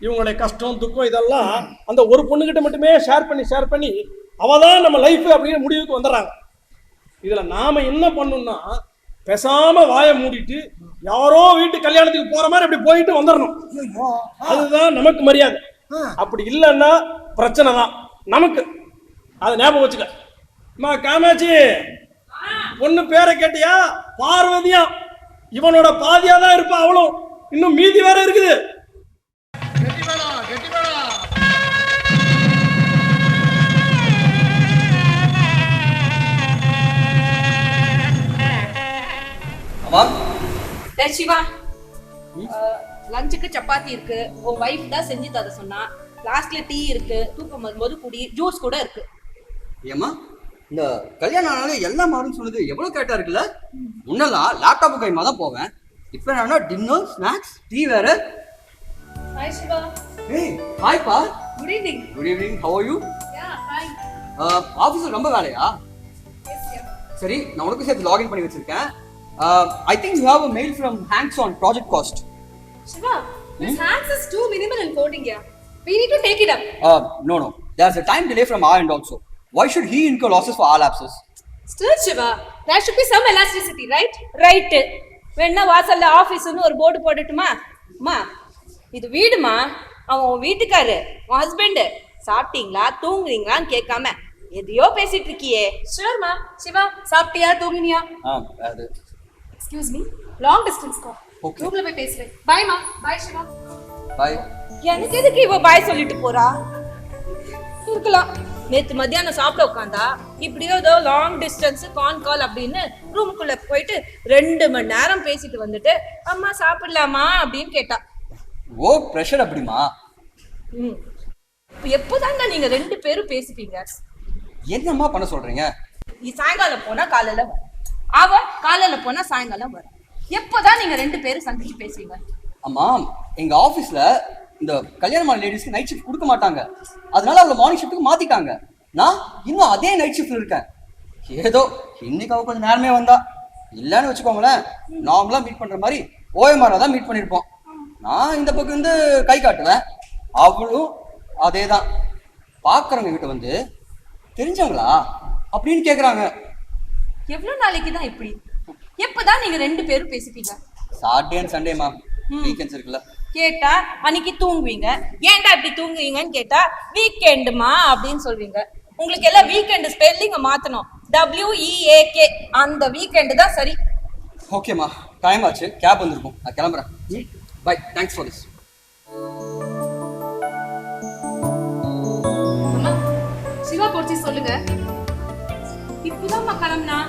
இவங்களுடைய கஷ்டம் துக்கம் இதெல்லாம் அந்த ஒரு பொண்ணுகிட்ட மட்டுமே ஷேர் பண்ணி அவள் தான் நம்ம லைஃப் அப்படிங்கிற முடிவுக்கு வந்துடுறாங்க. இதில் நாம் என்ன பண்ணணும்னா, பேசாமல் வாயை மூடிட்டு யாரோ வீட்டு கல்யாணத்துக்கு போகிற மாதிரி அப்படி போயிட்டு வந்துடணும். அதுதான் நமக்கு மரியாதை. அப்படி இல்லைன்னா பிரச்சனை தான் நமக்கு. அதை ஞாபகம் வச்சுக்க. அம்மா காமாட்சி, பொண்ணு பேரை கேட்டியா? பார்வதியா. இவனோட பாதியா தான் இருப்பா அவளும். இன்னும் மீதி வேற இருக்குது. சிவா, லஞ்சுக்கு சப்பாத்தி இருக்கு. உன் வைஃப் தான் செஞ்சு தர சொன்னா. லாஸ்ட்ல டீ இருக்கு. தூக்கம் வரும்போது குடி. ஜூஸ் கூட இருக்கு. ஏமா இந்த கல்யாணம் ஆனாலும் எல்லாம் மாறும்னு சொன்னது எவ்வளவு கரெக்டா இருக்குல்ல? முன்னெல்லாம் லேப்டாப் கைமா தான் போவேன். இப்போ நான் டின்னர், ஸ்நாக்ஸ், டீ வேற. ஹாய் சிவா. ஏய் ஹாய் பா. Good evening. Good evening. How are you? Yeah fine. ஆபீஸ்ல ரொம்ப வேலையா? Yes yeah. சரி, நான் உனக்கு சேர்த்து லாகின் பண்ணி வச்சிருக்கேன். I think you have a mail from Hanks on project cost. Shiva, this Hanks is too minimal in coding here. We need to take it up. No. There's a time delay from our end also. Why should he incur losses for our lapses? Still, Shiva, there should be some elasticity, right? Right. வேணா வாசல்ல ஆபீஸ்னு ஒரு board போடட்டுமா? அம்மா, இது வீடுமா. அவன் வீட்டுக்காரு, உன் husband. சாப்பிட்டீங்களா தூங்குறீங்களான்னு கேட்காம எதையோ பேசிட்டு இருக்கியே. Sure, ma. Shiva, சாப்பிட்டியா தூங்கினியா? அது Excuse me. Long distance call. Okay. ரூம்ல போய் பேசுறேன். Bye, ma. Bye, Shiva. bye. எனக்கு எதுக்கு இவ பாய் சொல்லிட்டு போறா? இருக்கலாம். நேத்து மத்தியானம் சாப்பிட உட்காந்தா இப்படியோ ஏதோ லாங் டிஸ்டன்ஸ் கான் கால் அப்படின்னு ரூமுக்குள்ள போயிட்டு 2 மணி நேரம் பேசிட்டு வந்துட்டு அம்மா சாப்பிடலாமா அப்படின்னு கேட்டா. ஓ பிரஷர் அப்படிமா? எப்போதாங்க நீங்க 2 பேரும் பேசிப்பீங்க? என்னம்மா பண்ண சொல்றீங்க? நீ சாயங்காலம் போனா காலையில வர, அவ காலையில போனா சாயங்காலம் வர. எப்போதான் நீங்க 2 பேரும் சந்திச்சு பேசுவீங்க? அம்மா, எங்க ஆபீஸ்ல இந்த கல்யாணமான லேடிஸ்க்கு நைட் ஷிஃப்ட் கொடுக்க மாட்டாங்க. அதனால அவளை மார்னிங் ஷிஃப்ட்டுக்கு மாத்திட்டாங்க. நான் இன்னும் அதே நைட் ஷிஃப்ட்ல இருக்கேன். ஏதோ இன்னைக்கு அவ கொஞ்சம் நேரமே வந்தா. இல்லன்னு வச்சுக்கோங்களேன், நார்மலா மீட் பண்ற மாதிரி ஓஎம்ஆர் தான் மீட் பண்ணிருப்போம். நான் இந்த பக்கம் இருந்து கை காட்டுவேன், அவளும் அதேதான். பாக்குறவங்க கிட்ட வந்து தெரிஞ்சவங்களா அப்படின்னு கேக்குறாங்க. எவ்வளவு நாளைக்கு தான் இப்படி? எப்பதான் நீங்க 2 பேரும் பேசிப்பீங்க? Saturday and Sunday ma'am, weekends இருக்குல்ல. கேட்டா அன்னைக்கு தூங்குவீங்க. ஏன்டா இப்படி தூங்குவீங்கன்னு கேட்டா வீக்கெண்டுமா அப்படின்னு சொல்வீங்க. உங்களுக்கு எல்லாம் வீக்கெண்டு ஸ்பெல்லிங்க மாத்தணும். WEAK. அந்த வீக்கெண்டு தான் சரி. ஓகேம்மா, டைம் ஆச்சு, கேப் வந்திருக்கும், நான் கிளம்புறேன். Bye, thanks for this. அம்மா, சிவா போச்சு சொல்லுங்க. இப்பதாம்மா கிளம்புனா.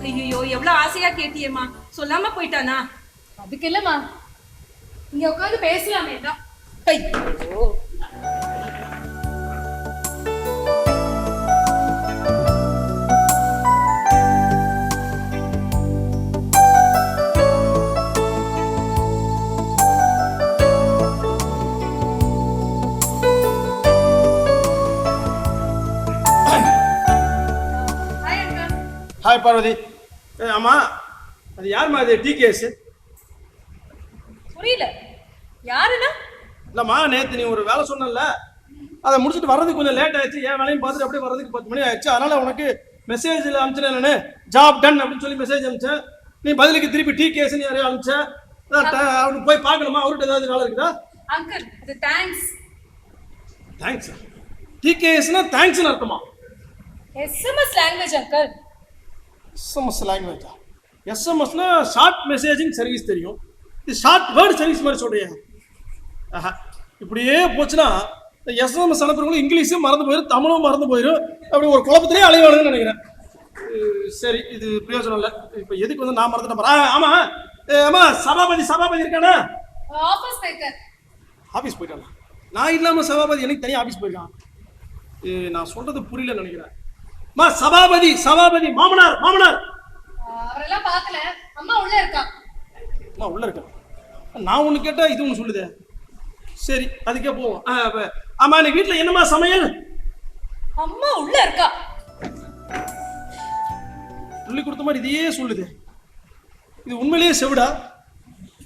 ஐயோ, எவ்வளவு ஆசையா கேட்டியேம்மா, சொல்லாம போயிட்டானா? அதுக்கு இல்லம்மா, இங்க உட்காந்து பேசலாமே தான். ஐயோ, ஹாய் அங்கிள். ஹாய் பார்வதி. ஆமா, அது யாருமா அது? டிகேஎஸ் புரியல, யாருன்னா? இல்லம்மா, நேத்து நீ ஒரு வேலை சொன்னல, அதை முடிச்சுட்டு வர்றதுக்கு கொஞ்சம் லேட் ஆயிடுச்சு. என் வேலையும் பார்த்துட்டு அப்படியே வர்றதுக்கு 10 மணி ஆயிடுச்சு. அதனால உனக்கு மெசேஜில் அனுப்பிச்சேன். நான் ஜாப் டன் அப்படின்னு சொல்லி மெசேஜ் அனுப்பிச்சேன். நீ பதிலுக்கு திருப்பி டிகேஎஸ் யாரையும் அனுப்பிச்சேன். அவனுக்கு போய் பார்க்கணுமா? அவர்கிட்ட ஏதாவது வேலை இருக்குதா? அங்கிள், இது தேங்க்ஸ். தேங்க்ஸ். டிகேஎஸ்னா தேங்க்ஸ்னு அர்த்தமா? SMS language uncle. எஸ்எம்எஸ் லாங்குவேஜா? எஸ்எம்எஸ்னா ஷார்ட் மெசேஜிங் சர்வீஸ் தெரியும். இது ஷார்ட் வேர்டு சர்வீஸ் மாதிரி சொல்றியா? ஆஹா, இப்படியே போச்சுன்னா எஸ்எம்எஸ் அனுப்புறவங்களும் இங்கிலீஷும் மறந்து போயிடும், தமிழும் மறந்து போயிடும். அப்படி ஒரு குழப்பத்திலே அலைவானுன்னு நினைக்கிறேன். சரி, இது பிரயோஜனம் இல்லை. இப்போ எதுக்கு வந்து நான் மறந்துட்டேன். ஆமா ஆமா, சபாபதி இருக்கானா? ஆபீஸ் போயிருக்கார். ஆபீஸ் போயிட்டானா? நான் இல்லாம சபாபதி எனக்கு தனியாக ஆபீஸ் போயிருக்கான். நான் சொல்றது புரியல நினைக்கிறேன். சபாபதி மாமனார். அவரெல்லாம் பார்க்கல. அம்மா உள்ள இருக்கா. அம்மா உள்ள இருக்கா? நான் ஒண்ணு கேட்டா இது ஒண்ணு சொல்லுதே. சரி, அதுக்கே போவோம். ஆமா, நீ வீட்டுல என்னமா சமையல்? அம்மா உள்ள இருக்கா. சொல்லி கொடுத்த மாதிரி இதையே சொல்லுது. இது உண்மையிலேயே செவிடா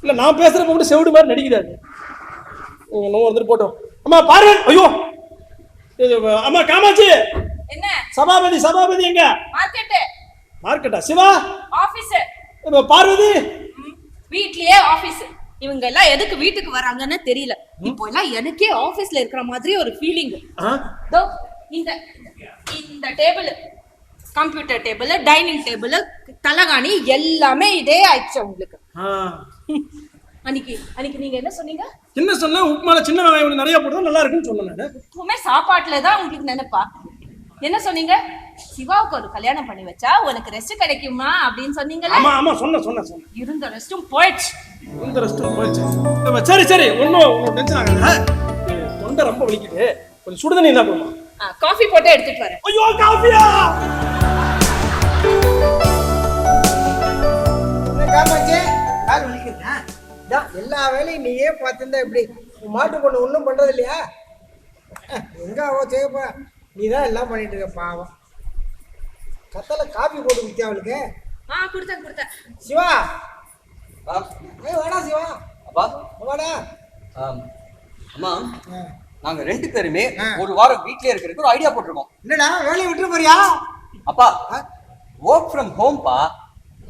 இல்ல நான் பேசுறப்ப கூட செவிடு மாதிரி நடிக்கிறாரு? நம்ம வந்துட்டு போட்டோம். அம்மா பாரு. ஐயோ, அம்மா காமாட்சி, என்ன? சபாபதி எங்க? மார்க்கெட். மார்க்கெட்டா? சிவா ஆபீஸ். பார்வதி வீட்லயே ஆபீஸ். இவங்க எல்லாம் எதுக்கு வீட்டுக்கு வராங்கன்னு தெரியல. இப்போ எல்லாம் எனக்கே ஆபீஸ்ல இருக்கிற மாதிரி ஒரு ஃபீலிங். இந்த இந்த table, computer table, dining table, தலகாணி எல்லாமே இதே ஆயிடுச்சு உங்களுக்கு. அன்னைக்கு நீங்க என்ன சொன்னீங்க? என்ன சொன்னா உப்புமால சின்ன வெங்காயம் நிறைய போடுறது நல்லா இருக்குன்னு சொன்னேன். எப்பவுமே சாப்பாட்டுல தான் உங்களுக்கு நினைப்பா. என்ன சொன்னீங்க? சிவாவுக்கு ஒரு கல்யாணம் பண்ணி வச்சா உனக்கு ரெஸ்ட் கிடைக்குமா அப்படின்னு சொன்னீங்கல்ல? ஆமா ஆமா சொன்னேன். இருந்த ரெஸ்டும் போயிடுச்சு. சரி ஒன்னும் டென்ஷன் ஆகாத. தொண்டை ரொம்ப வலிக்குது, கொஞ்சம் சுடுதண்ணி என்ன பண்ணுமா? காஃபி போட்டு எடுத்துட்டு வரேன். ஐயோ காஃபியா? காமாச்சே கால் வலிக்குதா? எல்லா வேலையும் நீயே பார்த்துருந்தா எப்படி? மாட்டு பொண்ணு ஒன்றும் பண்றது இல்லையா? எங்க அவ செய்யப்பா, நீ தான் எல்லாம் பண்ணிட்டு இருக்க பாவம். கத்தல காபி போட்டு வித்தியா அவளுக்கு? கொடுத்தேன். சிவா வாடா சிவா. அப்பா வாடா. அம்மா நாங்க 2 பேருமே ஒரு வாரம் வீட்லயே இருக்கிறதுக்கு ஒரு ஐடியா போட்டிருக்கோம். என்னடா வேலையை விட்டு போறியா? அப்பா ஒர்க் ஃப்ரம் ஹோம்பா.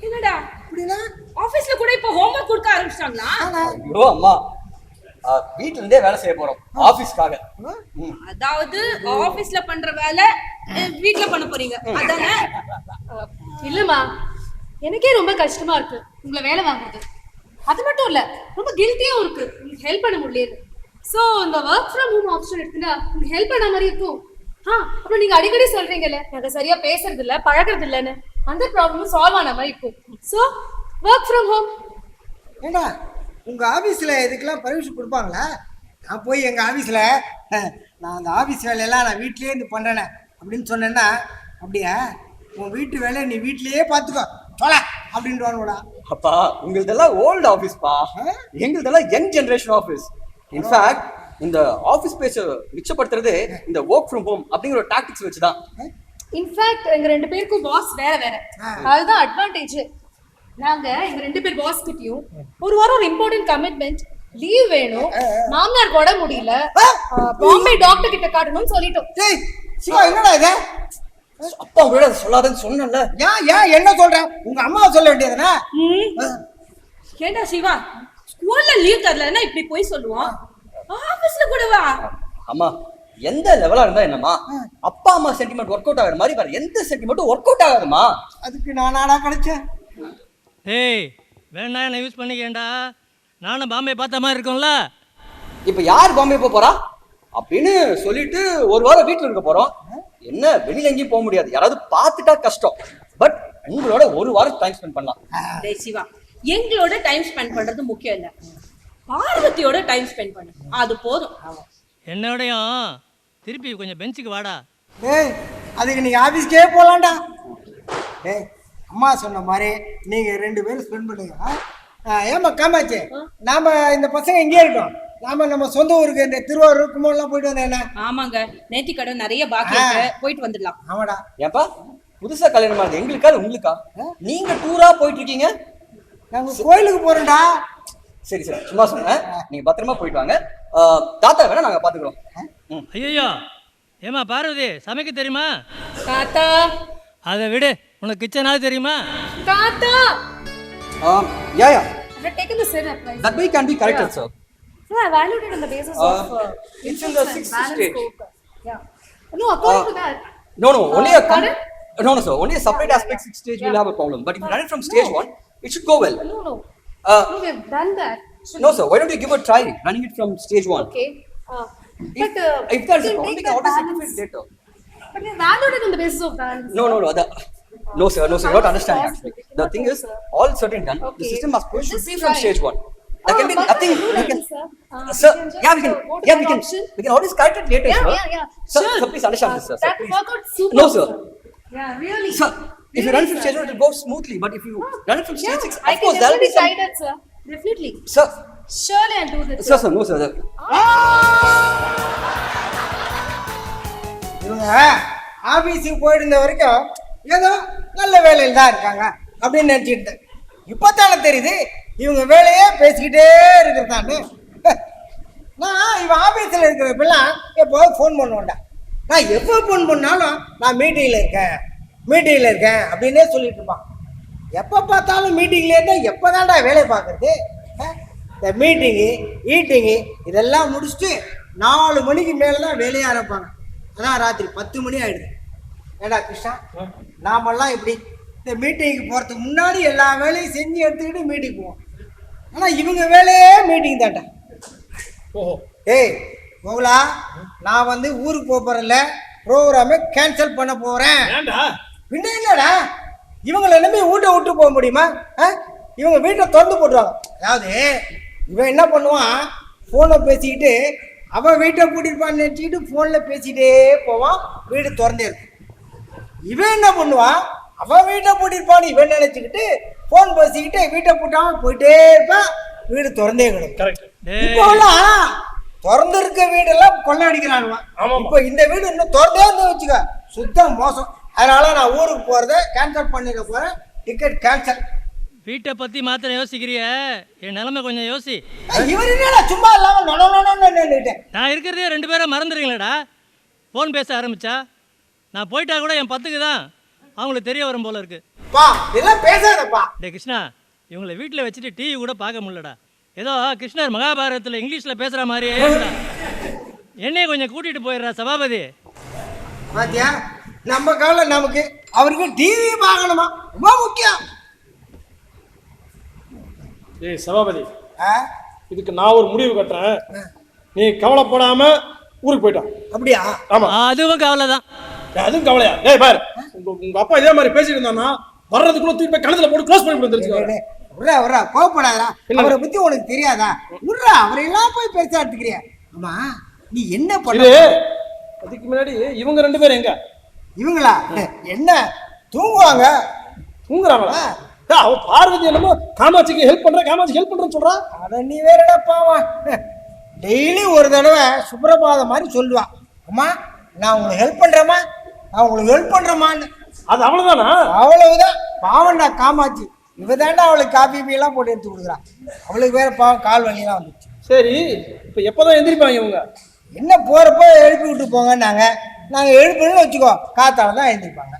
என்னடா அப்படின்னா ஆபீஸ்ல கூட இப்போ ஹோம்வொர்க் கொடுக்க ஆரம்பிச்சிட்டாங்களா? ஐயோ அம்மா, வீட்ல இருந்தே வேலை செய்ய போறோம் ஆபீஸ்க்காக. அதாவது ஆபீஸ்ல பண்ற வேலை வீட்ல பண்ண போறீங்க அதானே? இல்லம்மா, எனக்கே ரொம்ப கஷ்டமா இருக்கு உங்களை வேலை வாங்குறது. அது மட்டும் இல்ல, ரொம்ப கில்ட்டியும் இருக்கு உங்களுக்கு ஹெல்ப் பண்ண முடியல. சோ இந்த ஒர்க் ஃப்ரம் ஹோம் ஆப்ஷன் எடுத்துனா உங்களுக்கு ஹெல்ப் பண்ண மாதிரி இருக்கும். அப்புறம் நீங்க அடிக்கடி சொல்றீங்கல்ல நாங்க சரியா பேசுறது இல்ல பழகிறது இல்லன்னு, அந்த ப்ராப்ளமும் சால்வ் ஆன மாதிரி இருக்கும். So work from home. ஏண்டா உங்க ஆபீஸ்ல இதுக்கெல்லாம் பர்மிஷன் கொடுப்பாங்களா? நான் போய் எங்க ஆபீஸ்ல நான் அந்த ஆபீஸ் வேலையெல்லாம் நான் வீட்லயே இருந்து பண்றேனே அப்படின்னு சொன்னேன்னா, அப்படியா உன் வீட்டு வேலையை நீ வீட்லயே பாத்துக்கோ சொல்ல அப்படின்னு வாங்கடா. அப்பா உங்களுதெல்லாம் ஓல்டு ஆபீஸ்பா, எங்களுதெல்லாம் யங் ஜெனரேஷன் ஆபீஸ். இன்ஃபேக்ட் இந்த ஆபீஸ் ஸ்பேஸ் மிச்சப்படுத்துறது இந்த ஒர்க் ஃப்ரம் ஹோம் அப்படிங்கிற ஒரு டாக்டிக்ஸ் வச்சுதான். இன்ஃபேக்ட் எங்க 2 பேருக்கும் பாஸ் வேற. அதுதான் அட்வான்டேஜ். நாங்க எங்க 2 பேர் பாஸ் கிட்டயும் ஒரு வாரம் ஒரு இம்பார்ட்டன்ட் கமிட்மெண்ட் லீவ் வேணும், மாமனார் கூட முடியல, பாம்பே டாக்டர் கிட்ட காட்டணும்னு சொல்லிட்டோம். டேய் சிவா என்னடா இது? அப்பா உங்களோட அதை சொல்லாதன்னு சொன்னேன்ல. ஏன் என்ன சொல்றேன்? உங்க அம்மாவை சொல்ல வேண்டியதுனா? ஏண்டா சிவா, ஸ்கூல்ல லீவ் தரலன்னா இப்படி போய் சொல்லுவான், ஆபீஸ்ல கூடவா? அம்மா எந்த லெவலா இருந்தா என்னமா, அப்பா அம்மா சென்டிமெண்ட் ஒர்க் அவுட் ஆகிற மாதிரி வேற எந்த சென்டிமெண்ட்டும் ஒர்க் அவுட் ஆகாதுமா. அதுக்கு நானாடா கிடைச்சேன். ஏய் வேணா என்ன யூஸ் பண்ணிக்கேண்டா, நானும் பாம்பே பார்த்த மாதிரி இருக்கும்ல. இப்ப யார் பாம்பே போறா அப்படின்னு சொல்லிட்டு ஒரு வாரம் வீட்டுல இருக்க போறோம். என்ன வெளியில எங்கேயும் போக முடியாது, யாராவது பார்த்துட்டா கஷ்டம். பட் உங்களோட ஒரு வாரம் டைம் ஸ்பெண்ட் பண்ணலாம். டேய் சிவா, எங்களோட டைம் ஸ்பெண்ட் பண்றது முக்கியம் இல்ல, பார்வதியோட டைம் ஸ்பெண்ட் பண்ணு, அது போதும். என்னோடையும் திருப்பி கொஞ்சம் பெஞ்சுக்கு வாடா. டேய் அதுக்கு நீங்க ஆபீஸ்க்கே போலாம்டா. டேய் அம்மா சொன்ன மாதிரி நீங்க 2 பேரும் ஸ்பெண்ட் பண்ணுங்க. ஏமா காமாச்சு, நாம இந்த பசங்க எங்கேயே இருக்கோம், நம்ம சொந்த ஊருக்கு இந்த திருவாரூர் கும்பலாம் போயிட்டு வந்தேன். என்ன? ஆமாங்க, நேத்தி கடை நிறைய பாக்கி இருக்கு, போயிட்டு வந்துடலாம். ஆமாடா. ஏன்பா புதுசா கல்யாணம் ஆகுது எங்களுக்கா உங்களுக்கா? நீங்க டூரா போயிட்டு இருக்கீங்க, நாங்க கோயிலுக்கு போறோம்டா. சரி சும்மா சொன்னேன், நீங்க பத்திரமா போயிட்டு வாங்க. தாத்தா வேணா நாங்க பாத்துக்கிறோம். ஐயோ ஏமா பார்வதி சமைக்க தெரியுமா? தாத்தா அதை விடு, உனக்கு கிச்சனாவது தெரியுமா? தாத்தா Yeah. I have taken the same advice. That way can be corrected, sir. So I evaluated on the basis of it's in the interest and 6th balance stage. scope. Yeah. No, according to that. No, only a pardon? no, sir. Only a separate aspect 6th stage will have a problem. But if you run it from stage 1, it should go well. No. No, we have done that. No, sir. Why don't you give a try running it from stage 1? Okay. But If there's a we can problem, take we can that always balance. simplify it later. But we evaluated on the basis of balance. No. No, sir. You're not understanding actually. The thing is, all said and done, the Okay. system must should Just be from try. stage 1. There can be but nothing. do We like can, this, sir. sir. We can just, Yeah, we can. go to Yeah, that we can. option. We can always correct it later, sir. Yeah. Sir, Sure. sir, please understand this, sir. That Please. worked out super. No, sir. Yeah, really. Sir, if you run from stage 1, it will go smoothly. But if you run it from stage 6, I of can course, there will be definitely try some. that, sir. Definitely. Sir, Surely I'll do that. sir, no, sir. இவங்க ஆபீஸுக்கு போயிட்டு இருந்த வரைக்கும் ஏதோ நல்ல வேலையில் தான் இருக்காங்க அப்படின்னு நினச்சிட்டு, இப்போ தானே தெரியுது இவங்க வேலையே பேசிக்கிட்டே இருக்கிறதான்னு. நான் இவன் ஆபீஸில் இருக்கிறப்பெல்லாம் எப்போது ஃபோன் பண்ணுவேன்டா. நான் எப்போ ஃபோன் பண்ணாலும் நான் மீட்டிங்கில் இருக்கேன் அப்படின்னே சொல்லிட்டு இருப்பான். எப்போ பார்த்தாலும் மீட்டிங்லேயே தான் எப்போ தான்டா வேலை பார்க்குறது? இந்த மீட்டிங்கு ஈட்டிங்கு இதெல்லாம் முடிச்சுட்டு 4 மணிக்கு மேலே தான் வேலையை ஆரம்பிப்பாங்க. அதான் ராத்திரி 10 மணி ஆகிடுது. ஏடா கிருஷ்ணா, நாமெல்லாம் இப்படி இந்த மீட்டிங்க்கு போகிறதுக்கு முன்னாடி எல்லா வேலையும் செஞ்சு எடுத்துக்கிட்டு மீட்டிங் போவோம். ஆனால் இவங்க வேலையே மீட்டிங் தாட்டா. ஓஹோ. ஏய் கோகுலா, நான் வந்து ஊருக்கு போகிறதில்ல, ப்ரோக்ராமை கேன்சல் பண்ண போகிறேன். ஏன்டா? பின்ன இல்லைடா, இவங்களை நம்பி வீட்டை விட்டு போக முடியுமா? இவங்க வீட்டை திறந்து போட்டுருவாங்க. அதாவது இவன் என்ன பண்ணுவான், ஃபோனை பேசிக்கிட்டு அவன் வீட்டை கூட்டிருப்பான்னு நினச்சிக்கிட்டு ஃபோனில் பேசிகிட்டே போவான், வீடு திறந்தே இருக்கும். இவன் என்ன பண்ணுவான், அவன் வீட்டை பூட்டிருப்பான்னு இவன் நினச்சிக்கிட்டு ஃபோன் பேசிக்கிட்டு வீட்டை பூட்டாம போயிட்டே இருப்பான், வீடு திறந்தே கிடக்கும். இப்போலாம் திறந்துருக்க வீடெல்லாம் கொள்ளை அடிக்கிறானுவா. இப்போ இந்த வீடு இன்னும் திறந்தே இருந்து வச்சுக்க, சுத்தம் மோசம். அதனால நான் ஊருக்கு போகிறத கேன்சல் பண்ணிட போகிறேன். Ticket cancel. வீட்டை பற்றி மாத்திரம் யோசிக்கிறிய, என் நிலைமை கொஞ்சம் யோசி. இவர் என்னடா சும்மா இல்லாமல் நின்றுட்டேன். நான் இருக்கிறதே 2 பேரை மறந்துடுறீங்களாடா. ஃபோன் பேச ஆரம்பித்தா நான் போயிட்டா கூட என் 10க்கு தான் அவங்களுக்கு தெரிய வரும் போல இருக்கு. பா இதெல்லாம் பேசாதப்பா. டே கிருஷ்ணா, இவங்களை வீட்டில் வச்சுட்டு டிவி கூட பார்க்க முடியலடா. ஏதோ கிருஷ்ணர் மகாபாரதத்தில் இங்கிலீஷில் பேசுகிற மாதிரியே என்னைய கொஞ்சம் கூட்டிகிட்டு போயிடுறா சபாபதி. பாத்தியா, நம்ம காலம் நமக்கு, அவருக்கு டிவி பார்க்கணுமா, ரொம்ப முக்கியம். ஏய் சபாபதி, இதுக்கு நான் ஒரு முடிவு கட்டுறேன். நீ கவலைப்படாம ஊருக்கு போயிட்டான். அப்படியா? ஆமா, அதுவும் கவலை தான். அதுவும் கவலையா? ஏய் பாரு, உங்க அப்பா இதே மாதிரி பேசிட்டு இருந்தானா வர்றதுக்குள்ள தூக்கி போய் கணத்துல போட்டு க்ளோஸ் பண்ணி வந்துருச்சு. உர்றா கோவப்படாதா, அவரை பத்தி உனக்கு தெரியாதா? உர்றா, அவரை எல்லாம் போய் பெருசா எடுத்துக்கிறியா? ஆமா, நீ என்ன பண்ணு? அதுக்கு முன்னாடி இவங்க 2 பேரும் எங்க? இவங்களா என்ன தூங்குவாங்க? தூங்குறாங்களா? அவ பார்வதி என்னமோ காமாட்சிக்கு ஹெல்ப் பண்றேன்னு சொல்றா. அட நீ வேறடா பாவம். டெய்லி ஒரு தடவை சுப்ரபாதம் மாதிரி சொல்லுவா, அம்மா நான் உங்களுக்கு ஹெல்ப் பண்றேம்மா, நான் உங்களுக்கு ஹெல்ப் பண்றேம்மான்னு. அது அவ்வளவுதானா? அவ்வளவுதான். பாவம்டா காமாட்சி. இவதாண்டா அவளுக்கு காபி எல்லாம் போட்டு எடுத்து கொடுக்குறான். அவளுக்கு வேற பாவம் கால் வலியெல்லாம் வந்துச்சு. சரி, இப்ப எப்பதான் எந்திரிப்பாங்க இவங்க? என்ன போறப்போ எழுப்பி விட்டு போங்கன்னாங்க. நாங்கள் எழுப்புன்னு வச்சுக்கோ, காத்தால தான் எழுந்திருப்பாங்க.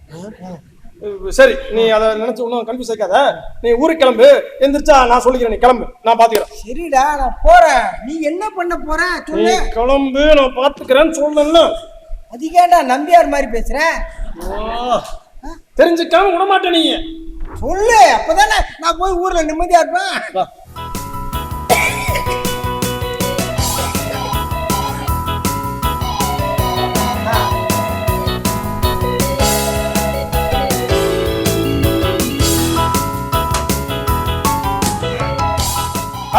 சரி, நீ அதை நினைச்சு ஒன்றும் கன்ஃபியூஸ் ஆகாத. நீ ஊருக்கு கிளம்பு, எந்திரிச்சா நான் சொல்லிக்கிறேன். நீ கிளம்பு, நான் பாத்துக்கிறேன். சரிடா, நான் போறேன். நீ என்ன பண்ண போற சொல்லு. கிளம்பு, நான் பாத்துக்கிறேன்னு சொல்லல. அதுக்கேண்டா நம்பியார் மாதிரி பேசுறேன்? தெரிஞ்சுக்காம விட மாட்டேன். நீங்க சொல்லு, அப்பதானே நான் போய் ஊர்ல நிம்மதியா இருப்பேன்.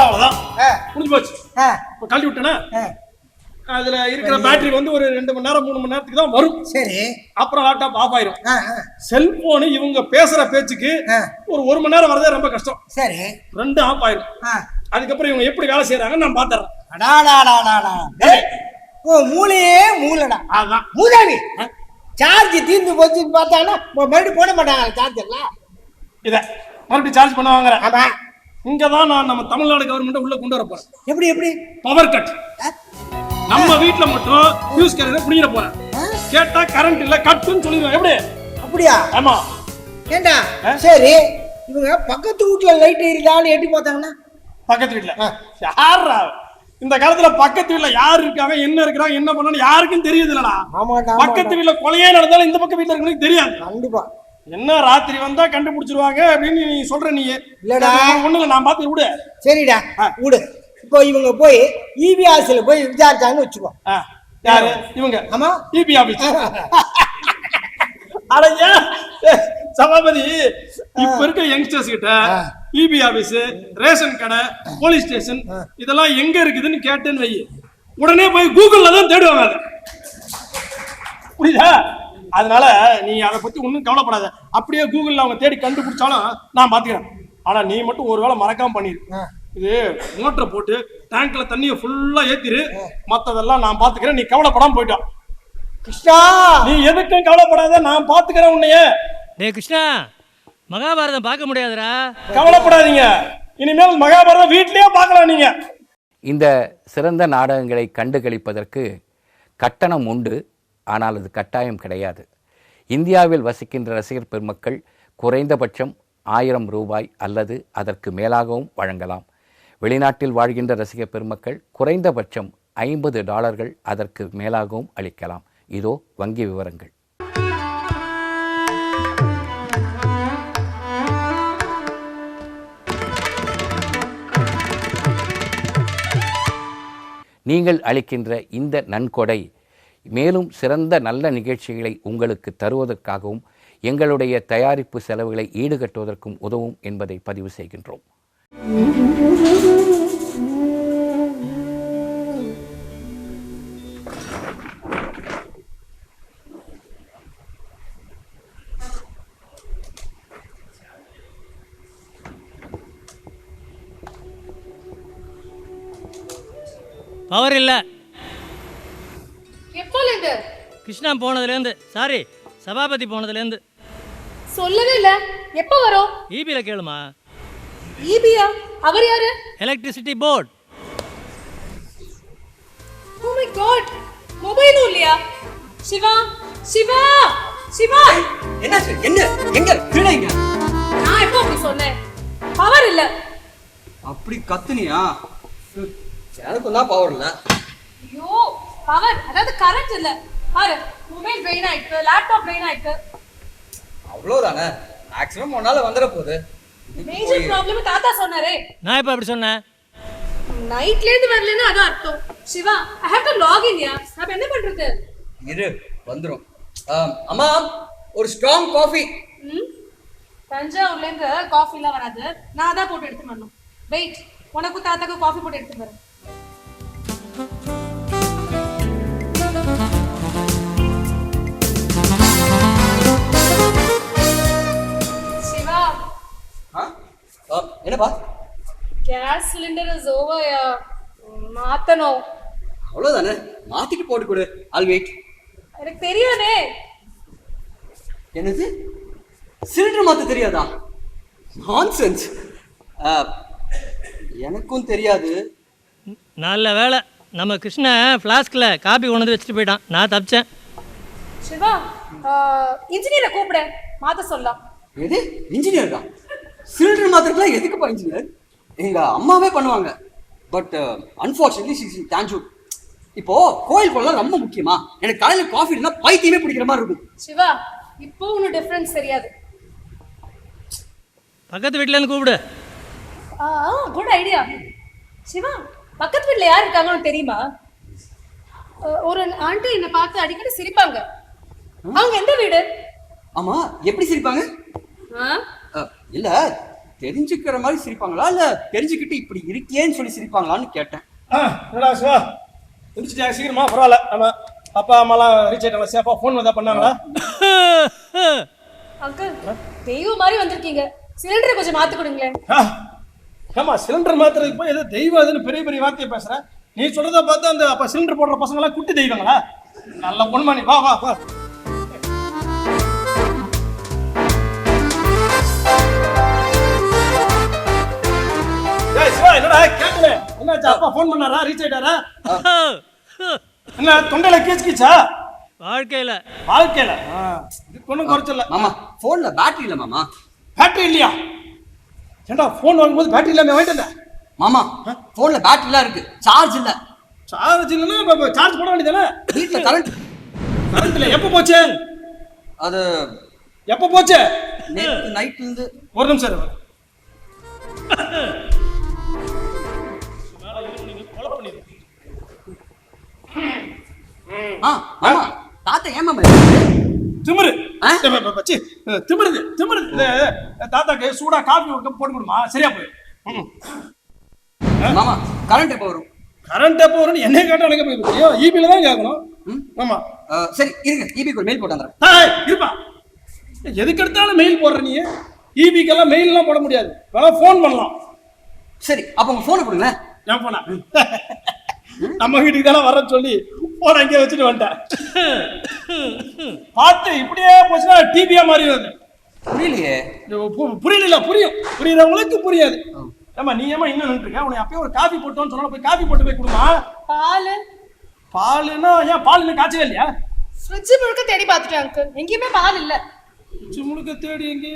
அவ்வளவுதான், முடிஞ்சு போச்சு. இப்ப கழட்டி விட்டேனா, அதுல இருக்கிற பேட்டரி வந்து ஒரு 2 மணி நேரம் 3 மணி நேரத்துக்கு தான் வரும். சரி, அப்புறம் லேப்டாப் ஆஃப் ஆயிரும். செல்போனு இவங்க பேசுற பேச்சுக்கு ஒரு 1 மணி நேரம் வரதே ரொம்ப கஷ்டம். சரி, 2 ஆஃப் ஆயிரும். அதுக்கப்புறம் இவங்க எப்படி வேலை செய்யறாங்கன்னு நான் பாத்துறேன். ஓ மூளையே மூளைடா. அதான் மூதாவி. சார்ஜ் தீர்ந்து போச்சுன்னு பார்த்தாங்கன்னா மறுபடியும் போட மாட்டாங்க சார்ஜர்ல. இத மறுபடியும் சார்ஜ் பண்ண வாங்குறேன். ஆமா, இங்கதான் நான் நம்ம தமிழ்நாடு கவர்மெண்ட் உள்ள கொண்டு வர போறேன். எப்படி பவர் கட். நம்ம வீட்டுல மட்டும் ஃபியூஸ் கேரியரை புடிங்கிட போறேன். கேட்டா கரண்ட் இல்ல, கட்டுன்னு சொல்லிடுவேன். எப்படி? அப்படியா? ஆமா. ஏண்டா சரி, இவங்க பக்கத்து வீட்டுல லைட் எரியுதான்னு எட்டி பார்த்தாங்கன்னா? பக்கத்து வீட்டுல யாரா? இந்த காலத்துல பக்கத்து வீட்டுல யாரு இருக்காங்க, என்ன இருக்கிறாங்க, என்ன பண்ணணும் யாருக்கும் தெரியுது இல்லடா. பக்கத்து வீட்டுல கொலையே நடந்தாலும் இந்த பக்கம் வீட்டுல இருக்கணும் தெரியாது. கண்டிப்பா. என்ன ராத்திரி வந்தா கண்டுபிடிச்சிருவாங்க அப்படின்னு நீ சொல்ற. நீ இல்லடா, ஒண்ணுல நான் பார்த்து விடு. சரிடா விடு. இப்போ இவங்க போய் இபி ஆபீஸ்ல போய் விசாரிச்சாங்கன்னு வச்சுக்கோ. யாரு இவங்க? ஆமா, இபி ஆபீஸ். அடையா சபாபதி, இப்ப இருக்க யங்ஸ்டர்ஸ் கிட்ட இபி ஆபீஸ், ரேஷன் கடை, போலீஸ் ஸ்டேஷன் இதெல்லாம் எங்க இருக்குதுன்னு கேட்டேன்னு வை, உடனே போய் கூகுள்ல தான் தேடுவாங்க. அது புரியுதா? அதனால நீ அதை பத்தி ஒன்றும் கவலைப்படாத. அப்படியே கூகுள்ல அவங்க தேடி கண்டுபிடிச்சாலும் நான் பாத்துக்கிறேன். ஆனா நீ மட்டும் ஒரு வேளை மறக்காம பண்ணிரு. இது மோட்டரை போட்டு டேங்க்ல தண்ணியை ஃபுல்லா ஏத்திரு, மத்ததெல்லாம் நான் பாத்துக்கிறேன். நீ கவலைப்படாம போயிட்டான். கிருஷ்ணா, நீ எதுக்கும் கவலைப்படாத, நான் பாத்துக்கிறேன் உன்னைய. டேய் கிருஷ்ணா, மகாபாரதம் பார்க்க முடியாதுடா. கவலைப்படாதீங்க, இனிமேல் மகாபாரதம் வீட்லயே பார்க்கலாம். நீங்க இந்த சிறந்த நாடகங்களை கண்டுகளிப்பதற்கு கட்டணம் உண்டு, ஆனால் அது கட்டாயம் கிடையாது. இந்தியாவில் வசிக்கின்ற ரசிகர் பெருமக்கள் குறைந்தபட்சம் 1000 ரூபாய் அல்லது அதற்கு மேலாகவும் வழங்கலாம். வெளிநாட்டில் வாழ்கின்ற ரசிக பெருமக்கள் குறைந்தபட்சம் $50 அதற்கு மேலாகவும் அளிக்கலாம். இதோ வங்கி விவரங்கள். நீங்கள் அளிக்கின்ற இந்த நன்கொடை மேலும் சிறந்த நல்ல நிகழ்ச்சிகளை உங்களுக்கு தருவதற்காகவும் எங்களுடைய தயாரிப்பு செலவுகளை ஈடுகட்டுவதற்கும் உதவும் என்பதை பதிவு செய்கின்றோம். பவர் இல்லை. எப்போலேருந்து? கிருஷ்ணா போனதுலேருந்து, சாரி சபாபதி போனதுலேருந்து. சொல்லவே இல்ல. எப்போ வரும்? ஈபியில் கேளுமா. ஈபியா? அவர் யாரு? Electricity board. Oh my god, மொபைலும் இல்லையா? சிவா சிவா சிவா, என்னாச்சு? என்ன எங்க திருடைங்க? நான் எப்போ அப்படி சொன்னேன்? பவர் இல்ல. அப்படி கத்துனியா? எனக்கும் தான் பவர் இல்ல. ஐயோ, பவர் அதாவது கரண்ட் இல்ல. பாரு, மொபைல் ட்ரெயின் ஆயிட்டு, லேப்டாப் ட்ரெயின் ஆயிட்டு. அவ்வளவுதானே, மேக்ஸிமம் ஒன்னால வந்துட போகுது. மேஜர் ப்ராப்ளம் தாத்தா சொன்னாரே. நான் எப்போ அப்படி சொன்னேன்? நைட்ல இருந்து வரலன்னா அதான் அர்த்தம். Siva, I have to log in yeah. நான் என்ன பண்றது? இரு வந்துரும். அம்மா, ஒரு ஸ்ட்ராங் காஃபி. தஞ்சாவூர்ல இருந்து காஃபி எல்லாம் வராது, நான் தான் போட்டு எடுத்து வரணும். வெயிட், உனக்கு தாத்தாக்கு காஃபி போட்டு எடுத்து வரேன். சிவா, என்னப்பா? கேஸ் சிலிண்டர் இஸ் ஓவர் யா. மாத்தணும். அவ்வளவுதானே, மாத்திட்டு போட்டு கொடு. I'll wait. எனக்கு தெரியாதே. என்னது, சிலிண்டர் மாத்த தெரியாதா? நான்சென்ஸ். எனக்கும் தெரியாது. நல்ல வேலை, நம்ம கிருஷ்ணன் ஃப்ளாஸ்கில் காப்பி கொண்டு வந்து வச்சுட்டு போயிட்டான். நான் தப்பிச்சேன். சிவா, இன்ஜினியரை கூப்பிட, மாத்த சொல்லலாம். எது இன்ஜினியர் தான்? சிலிண்டர் மாத்திரலாம் எதுக்குப்பா இன்ஜினியர்? எங்க அம்மாவே பண்ணுவாங்க. But unfortunately she is in Tanjore. இப்போ கோயில் போலாம் ரொம்ப முக்கியமா? எனக்கு காலையில காஃபி இருந்தா பைத்தியமே பிடிக்கிற மாதிரி இருக்கும். சிவா, இப்போ ஒன்னும் டிஃபரன்ஸ் தெரியாது. பக்கத்து வீட்டிலேருந்து கூப்பிடு. Good idea. சிவா, பக்கத்து வீட்டில் யார் இருக்காங்கன்னு தெரியுமா? ஒரு ஆண்டி என்னை பார்த்து அடிக்கடி சிரிப்பாங்க. அவங்க எந்த வீடு? ஆமா, எப்படி சிரிப்பாங்க? இல்ல, தெரிஞ்சுக்கிற மாதிரி சிரிப்பாங்களா இல்ல தெரிஞ்சுக்கிட்டு இப்படி இருக்கேன்னு சொல்லி சிரிப்பாங்களான்னு கேட்டேன். என்னடா சிவா, முடிச்சிட்டியா? சீக்கிரமா. பரவாயில்ல. ஆமா, அப்பா அம்மாலாம் ரீச் ஆயிட்டாங்களா? சேஃபா ஃபோன் வந்தா பண்ணாங்களா? அங்கிள், தெய்வம் மாதிரி வந்திருக்கீங்க. சிலிண்டரை கொஞ்சம் மாத்தி கொடுங்களேன். ஆமா, சிலிண்டர் மாத்துறதுக்கு போய் ஏதோ தெய்வம் அதுன்னு பெரிய பெரிய வார்த்தையை பேசுற. நீ சொல்றத பார்த்தா அந்த அப்ப சிலிண்டர் போடுற பசங்க எல்லாம் குட்டி தெய்வங்களா? நல்ல பொண்ணுமா நீ. வா வா வா. என்னடா கேட்கல? என்னாச்சு? அப்பா ஃபோன் பண்ணாரா? ரீச் ஆயிட்டாரா? என்ன தொண்டையில கீச்சா? வாழ்க்கையில் இது ஒன்றும் குறைச்சல. மாமா, போன்ல பேட்டரி இல்ல மாமா. பேட்டரி இல்லையா? ஏண்டா ஃபோன் வாங்கும்போது பேட்டரி இல்லாம வாங்கிட்டு வந்தேன். மாமா, போன்ல பேட்டரி எல்லாம் இருக்கு, சார்ஜ் இல்ல. சார்ஜ் இல்லைன்னா சார்ஜ் போட வேண்டியதானே? வீட்டுல கரண்ட் இல்ல. எப்போ போச்சு அது? எப்போ போச்சு? நேத்து நைட்ல இருந்து. ஒரு நிமிஷம் இரு. மாமா, தாத்தா ஏன் மாமா திமிரு? திமிருது. தாத்தாக்கு சூடா காபி போட்டு கொடுமா, சரியா போய். மாமா, கரண்ட் எப்போ வரும்? கரண்ட் எப்போ வரும்னு என்ன கேட்டா எனக்கு போய் தெரியும். ஈபில தான் கேட்கணும். ஆமா, சரி இருங்க, ஈபிக்கு ஒரு மெயில் போட்டு வந்துடுறேன். இருப்பா, எதுக்கு எடுத்தாலும் மெயில் போடுற நீ? ஈபிக்கெல்லாம் மெயில் எல்லாம் போட முடியாது, வேணா ஃபோன் பண்ணலாம். சரி, அப்ப உங்க போனை கொடுங்களேன். ஏன் போனா? நம்ம வீட்டுக்கு தானே வர சொல்லி போன அங்கே வச்சுட்டு வந்துட்டேன். பார்த்து இப்படியே போச்சுன்னா டிபியா மாறி வருது. புரியலையே. புரியல, புரியும், புரியுறவங்களுக்கு புரியாது. ஏமா நீ ஏமா இன்னும் நின்றுருக்க? உனக்கு அப்பயே ஒரு காஃபி போட்டோன்னு சொன்னா போய் காஃபி போட்டு போய் கொடுமா. பாலுன்னா ஏன் பால் இன்னும் காய்ச்சவே இல்லையா? ஃப்ரிட்ஜ் முழுக்க தேடி பார்த்துட்டேன் அங்கிள், எங்கேயுமே பால் இல்ல. ஃப்ரிட்ஜ் முழுக்க தேடி எங்கே?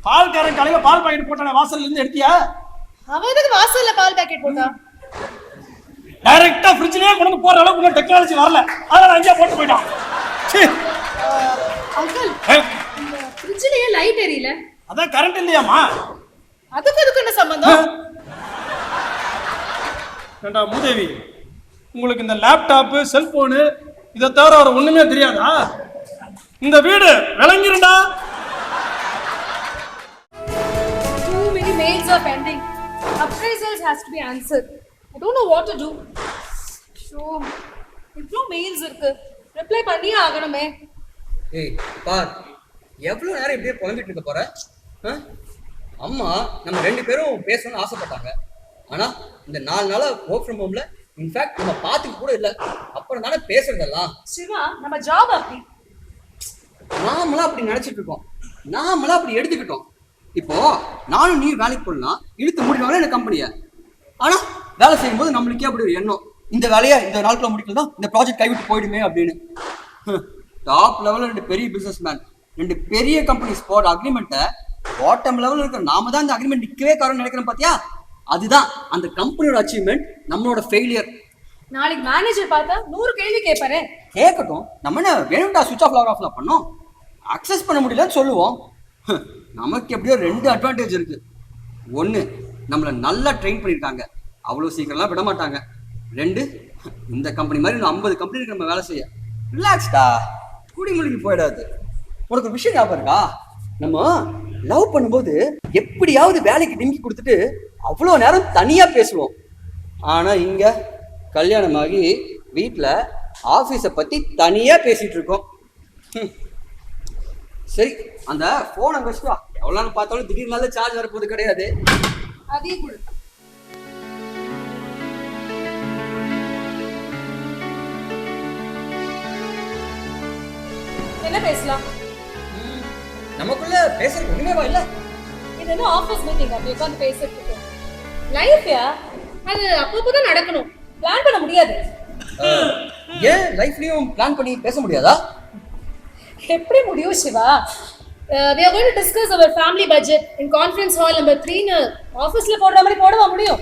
பால்காரன் கடையில பால் பாக்கெட் போட்டானே, வாசல்ல இருந்து எடுத்தியா? அவன் எதுக்கு வாசல்ல பால் பாக்கெட் போட்டா? டைரக்டா ஃப்ரிட்ஜ்லயே கொண்டு வந்து போற அளவுக்கு டெக்னாலஜி வரல, அதனால அங்கேயே போட்டு போயிட்டான். அங்கிள், இந்த ஃப்ரிட்ஜ்லயே லைட் எரியல. அதான் கரண்ட் இல்லையாமா? அதுக்கு என்ன சம்பந்தம்? ஏண்டா மூதேவி, உங்களுக்கு இந்த லேப்டாப்பு செல்போனு இதை தவிர வேற ஒண்ணுமே தெரியாதா? இந்த வீடு விளங்கிருண்டா. Too many mails are pending. Appraisals has to be answered. I don't know what to do. So, இவ்ளோ மெயில்ஸ் இருக்கு, ரிப்ளை பண்ணியே ஆகணுமே. ஏய் பார், எவ்வளவு நேரம் இப்படியே புலம்பிட்டு இருக்க போற? அம்மா நம்ம 2 பேரும் பேசணும்னு ஆசைப்பட்டாங்க. ஆனா இந்த 4 நாளா ஒர்க் ஃப்ரம் ஹோம்ல இன்ஃபேக்ட் நம்ம பார்த்துக்க கூட இல்லை. அப்புறம் தானே பேசுறதெல்லாம். சிவா, நம்ம ஜாப் அப்படி. நாமளா அப்படி நினைச்சிட்டு இருக்கோம், நாமளா அப்படி எடுத்துக்கிட்டோம். இப்போ நானும் நீ வேலைக்கு போடலாம், இழுத்து முடிவாங்க எனக்கு கம்பெனியை. ஆனா வேலை செய்யும்போது நம்மளுக்கே அப்படி ஒரு எண்ணம், இந்த வேலையை இந்த நாளுக்குள்ள முடிக்கலாம், இந்த ப்ராஜெக்ட் கைவிட்டு போயிடுமே அப்படின்னு. டாப் லெவலில் 2 பெரிய பிசினஸ் மேன், 2 பெரிய கம்பெனிஸ் போட அக்ரிமெண்ட்டை பாட்டம் லெவலில் இருக்கிற நாம தான் இந்த அக்ரிமெண்ட் நிற்கவே காரணம் நினைக்கிறேன். பாத்தியா, அதுதான் அந்த கம்பெனியோட அச்சீவ்மெண்ட், நம்மளோட ஃபெயிலியர். நாளைக்கு மேனேஜர் பார்த்தா 100 கேள்வி கேட்பாரு. கேட்கட்டும், நம்ம என்ன வேணும்டா சுவிட்ச் ஆஃப் லவர் ஆஃப்ல பண்ணோம், அக்சஸ் பண்ண முடியலன்னு சொல்லுவோம். நமக்கு எப்படியோ 2 அட்வான்டேஜ் இருக்கு. 1, நம்மளை நல்லா ட்ரெயின் பண்ணியிருக்காங்க, அவ்வளோ சீக்கிரம்லாம் விட மாட்டாங்க. 2, இந்த கம்பெனி மாதிரி இன்னும் 50 கம்பெனிக்கு நம்ம வேலை செய்ய ரிலாக்ஸ்டா, குடிமொழிக்கு போயிடாது. உனக்கு ஒரு விஷயம் ஞாபகம் இருக்கா? நம்ம லவ் பண்ணும்போது எப்படியாவது வேலைக்கு டிங்கி கொடுத்துட்டு அவ்வளோ நேரம் தனியா பேசுவோம். ஆனா இங்க கல்யாணமாகி வீட்டில் ஆஃபீஸை பத்தி தனியா பேசிட்டு இருக்கோம். சரி, அந்த போன் அங்க வச்சுட்டு எவ்வளவு பார்த்தாலும் திடீர்னு நல்ல சார்ஜ் வரப்போது கிடையாது. அதே கூட என்ன பேசலாம்? நமக்குள்ள பேசுறது ஒண்ணுமேவா இல்ல? இது என்ன ஆபீஸ் மீட்டிங் அப்படி உட்கார்ந்து பேசிட்டு லைஃப்யா? அது அப்பப்பதான் நடக்கணும், பிளான் பண்ண முடியாது. ஏன் லைஃப்லயும் பிளான் பண்ணி பேச முடியாதா? எப்படி முடியும் Siva? we are going to discuss our family budget in conference hall number 3 னு ஆபீஸ்ல போடுற மாதிரி போடவா முடியும்?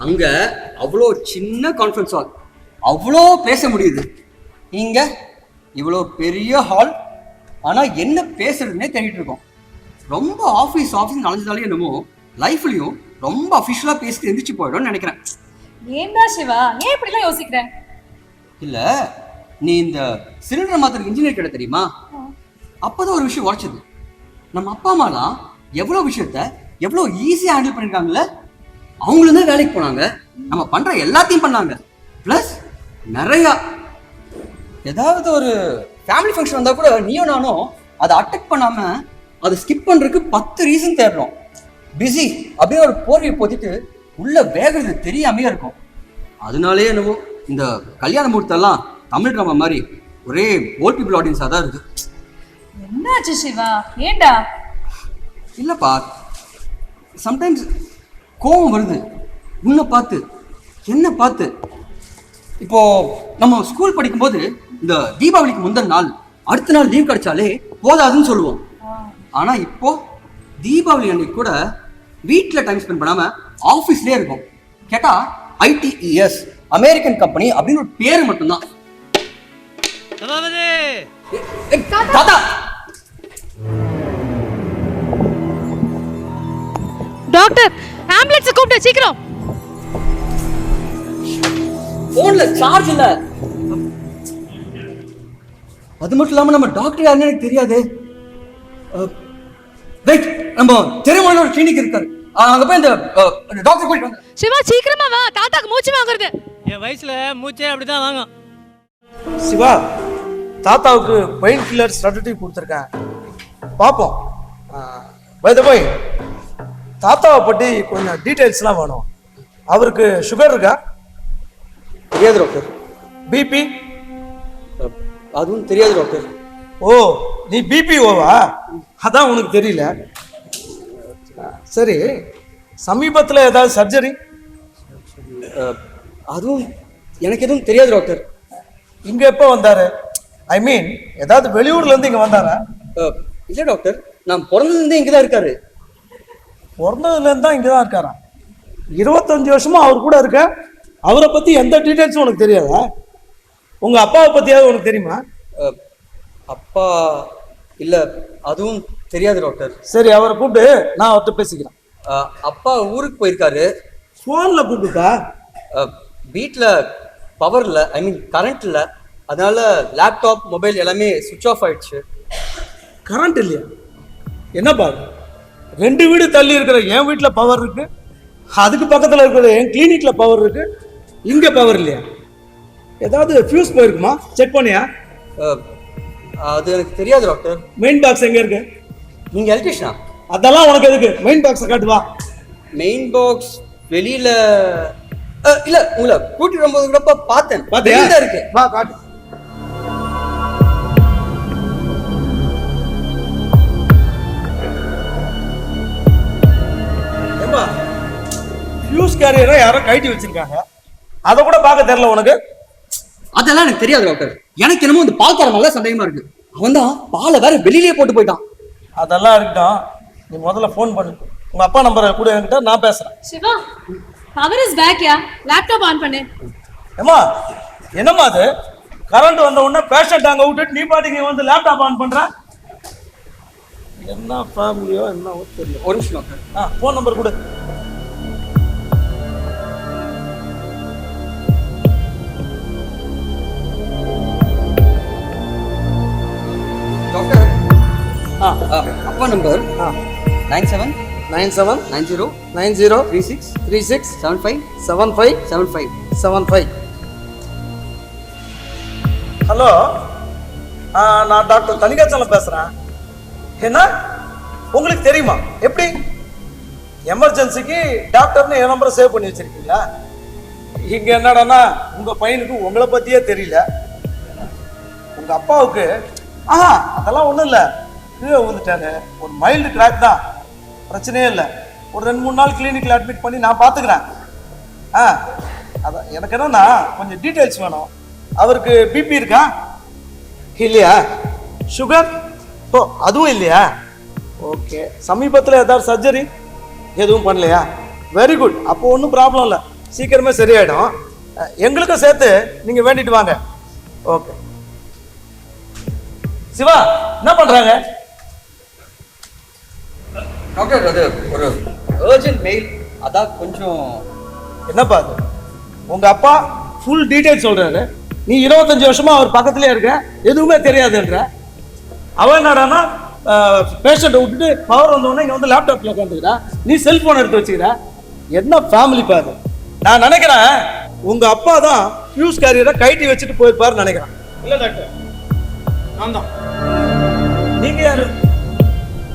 அங்க அவ்வளோ சின்ன கான்ஃபரன்ஸ் ஹால், அவ்வளோ பேச முடியுது. இங்க இவ்வளோ பெரிய ஹால், ஆனா என்ன பேசுறதுன்னே தேடிட்டு இருக்கோம். ரொம்ப ஆஃபீஸ் அலைஞ்சதாலே என்னமோ லைஃப்லயும் ரொம்ப அஃபிஷியலா பேசிட்டு எந்திரிச்சு போயிடும்னு நினைக்கிறேன். ஏன்டா சிவா, ஏன் இப்படிலாம் யோசிக்கிற? இல்ல, நீ இந்த சிலிண்டர் மாத்திர இன்ஜினியர் கிட்ட தெரியுமா? அப்பதான் ஒரு விஷயம் உரைச்சது. நம்ம அப்பா அம்மாலாம் எவ்வளவு விஷயத்த எவ்வளவு ஈஸியா ஹேண்டில் பண்ணிருக்காங்கல்ல. அவங்களும் தான் வேலைக்கு போனாங்க, நம்ம பண்ற எல்லாத்தையும் பண்ணாங்க. பிளஸ் நிறைய ஏதாவது ஒரு ஃபேமிலி ஃபங்க்ஷன் வந்தா கூட நீயும் நானும் அதை அட்டெக்ட் பண்ணாம அதை ஸ்கிப் பண்றதுக்கு 10 ரீசன் தேடுறோம். பிஸி அப்படியே ஒரு போர்வையை போத்திட்டு உள்ள வேகிறது தெரியாமையே இருக்கும். அதனாலே என்னவோ இந்த கல்யாண முகூர்த்தெல்லாம் தமிழ் ட்ராமா மாதிரி ஒரே ஓல்ட் பீப்புள் ஆடியன்ஸாக தான் இருக்கு. என்னாச்சு சிவா, ஏண்டா? இல்லப்பா, சம்டைம்ஸ் கோவம் வருது உன்னை பார்த்து, என்ன பார்த்து. இப்போ நம்ம ஸ்கூல் படிக்கும்போது இந்த தீபாவளிக்கு முந்தின நாள் அடுத்த நாள் லீவ் கிடைச்சாலே போதாதுன்னு சொல்லுவோம். ஆனா இப்போ தீபாவளி அன்னைக்கு கூட வீட்டில் டைம் ஸ்பெண்ட் பண்ணாம ஆஃபீஸ்லேயே இருக்கும். கேட்டா ITES அமெரிக்கன் கம்பெனி அப்படின்னு ஒரு பேரு மட்டும்தான். தாத்தா, டாக்டர், ஆம்புலன்ஸ் கூப்பிட்டு சீக்கிரம். போன்ல சார்ஜ் இல்ல. அது மட்டும் இல்லாம நம்ம டாக்டர் யாருன்னு எனக்கு தெரியாது. வெயிட், நம்ம திருமண ஒரு கிளினிக் இருக்காரு, அங்க போய் இந்த டாக்டர் போயிட்டு வாங்க. சிவா சீக்கிரமா வா, தாத்தாக்கு மூச்சு வாங்குறது. என் வயசுல மூச்சே அப்படிதான் வாங்கும். சிவா, தாத்தாவுக்கு பெயின் கில்லர் ஸ்ட்ராட்டஜி கொடுத்துருக்கேன், பார்ப்போம். பை த பை, தாத்தாவை பற்றி கொஞ்சம் டீட்டெயில்ஸ்லாம் வேணும். அவருக்கு சுகர் இருக்கா? தெரியாது டாக்டர். பிபி? அதுவும் தெரியாது டாக்டர். ஓ, நீ பிபிஓவா? அதான் உனக்கு தெரியல. சரி, சமீபத்தில் ஏதாவது சர்ஜரி? அதுவும் எனக்கு எதுவும் தெரியாது டாக்டர். இங்கே எப்போ வந்தாரு? ஐ மீன், ஏதாவது வெளியூர்லேருந்து இங்கே வந்தாரா? இல்லை டாக்டர், நான் பிறந்ததுலேருந்தே இங்கே தான் இருக்காரு. பிறந்ததுலேருந்து தான் இங்கே தான் இருக்காராம். 25 வருஷமா அவர் கூட இருக்க. அவரை பற்றி எந்த டீட்டெயில்ஸும் உனக்கு தெரியாதா? உங்கள் அப்பாவை பற்றியாவது உனக்கு தெரியுமா? அப்பா இல்லை, அதுவும் தெரியாது டாக்டர். சரி, அவரை கூப்பிட்டு நான் அவர்கிட்ட பேசிக்கிறேன். அப்பா ஊருக்கு போயிருக்காரு. ஃபோனில் கூப்பிட்டுக்கா? வீட்டில் பவர் இல்லை, ஐ மீன் கரண்ட் இல்லை. அதனால லேப்டாப் மொபைல் எல்லாமே சுவிட்ச் ஆஃப் ஆயிடுச்சு. கரண்ட் இல்லையா? என்னப்பா 2 வீடு தள்ளி இருக்கிற என் வீட்டில் பவர் இருக்கு, அதுக்கு பக்கத்தில் இருக்கிற என் கிளினிக்கில் பவர் இருக்கு, இங்கே பவர் இல்லையா? ஏதாவது ஃபியூஸ் போயிருக்குமா? செக் பண்ணியா? அது எனக்கு தெரியாது டாக்டர். மெயின் பாக்ஸ் எங்கே இருக்கு? நீங்கள் எலக்ட்ரிஷனா? அதெல்லாம் உனக்கு எதுக்கு? மெயின் பாக்ஸை காட்டுவா. மெயின் பாக்ஸ் வெளியில இல்ல, உங்களை கூட்டிட்டு வரும்போது கூட பார்த்தேன். வெளியில இருக்கு. வா காட்டு. ஏம்பா ஃபியூஸ் கேரியரை யாரோ கழட்டி வச்சிருக்காங்க, அதை கூட பார்க்க தெரியல உனக்கு? அதெல்லாம் எனக்கு தெரியாது டாக்டர். எனக்கு என்னமோ இந்த பால்கார மேல சந்தேகமா இருக்கு. அவன் தான் பாலை வேற வெளியிலேயே போட்டு போயிட்டான். அதெல்லாம் இருக்கட்டும், நீ முதல்ல ஃபோன் பண்ணு. உங்க அப்பா நம்பரை கூட என்கிட்ட, நான் பேசுறேன். Siva, power is back yeah. Laptop on பண்ணு. ஏமா என்னம்மா அது? கரண்ட் வந்த உடனே பேஷண்ட் அங்க விட்டுட்டு நீ பாட்டுக்கு வந்து லேப்டாப் ஆன் பண்ற? என்ன ஃபேமிலியோ என்னவோ தெரியல. ஒரு நிமிஷம் டாக்டர். ஃபோன் நம்பர் கொடு. டாக்டர் அப்பா நம்பர் 97903636757575. ஹலோ, நான் டாக்டர் தனிகாச்சலம் பேசுறேன். என்ன உங்களுக்கு தெரியுமா? எப்படி எமர்ஜென்சிக்கு டாக்டர்னு என் நம்பரை சேவ் பண்ணி வச்சிருக்கீங்களா? இங்க என்னடான்னா உங்க பையனுக்கு உங்களை பத்தியே தெரியல. உங்க அப்பாவுக்கு அதெல்லாம் ஒண்ணும் இல்லை, கீழே விழுந்துட்டாரு. ஒரு மைல்டு கிராக் தான், பிரச்சனையே இல்லை. ஒரு 2-3 நாள் கிளினிக்கில் அட்மிட் பண்ணி நான் பார்த்துக்கிறேன். அதான் எனக்கு என்னன்னா கொஞ்சம் டீட்டெயில்ஸ் வேணும். அவருக்கு பிபி இருக்கா? இல்லையா? சுகர்? ஓ அதுவும் இல்லையா? ஓகே. சமீபத்தில் ஏதாவது சர்ஜரி எதுவும் பண்ணலையா? Very good. அப்போ ஒன்றும் ப்ராப்ளம் இல்லை, சீக்கிரமே சரியாயிடும். எங்களுக்கும் சேர்த்து நீங்கள் வேண்டிட்டு வாங்க. ஓகே. சிவா என்ன பண்றாங்க? டாக்டர் அது ஒரு அர்ஜென்ட் மெயில், அதான் கொஞ்சம். என்னப்பா அது? உங்க அப்பா ஃபுல் டீடைல் சொல்றாரு, நீ 25 வருஷமா அவர் பக்கத்துலயே இருக்க, எதுவுமே தெரியாதுன்ற. அவன் என்னடானா பேஷண்ட்டை விட்டுட்டு பவர் வந்தோடனே இங்க வந்து லேப்டாப்ல உட்காந்துக்கிறா, நீ செல்போன் எடுத்து வச்சுக்கிற. என்ன ஃபேமிலி பாரு. நான் நினைக்கிறேன் உங்க அப்பா தான் ஃபியூஸ் கேரியரை கைட்டி வச்சுட்டு போயிருப்பாருன்னு நினைக்கிறேன். இல்லை டாக்டர், நான் தான். நீங்க யாரு?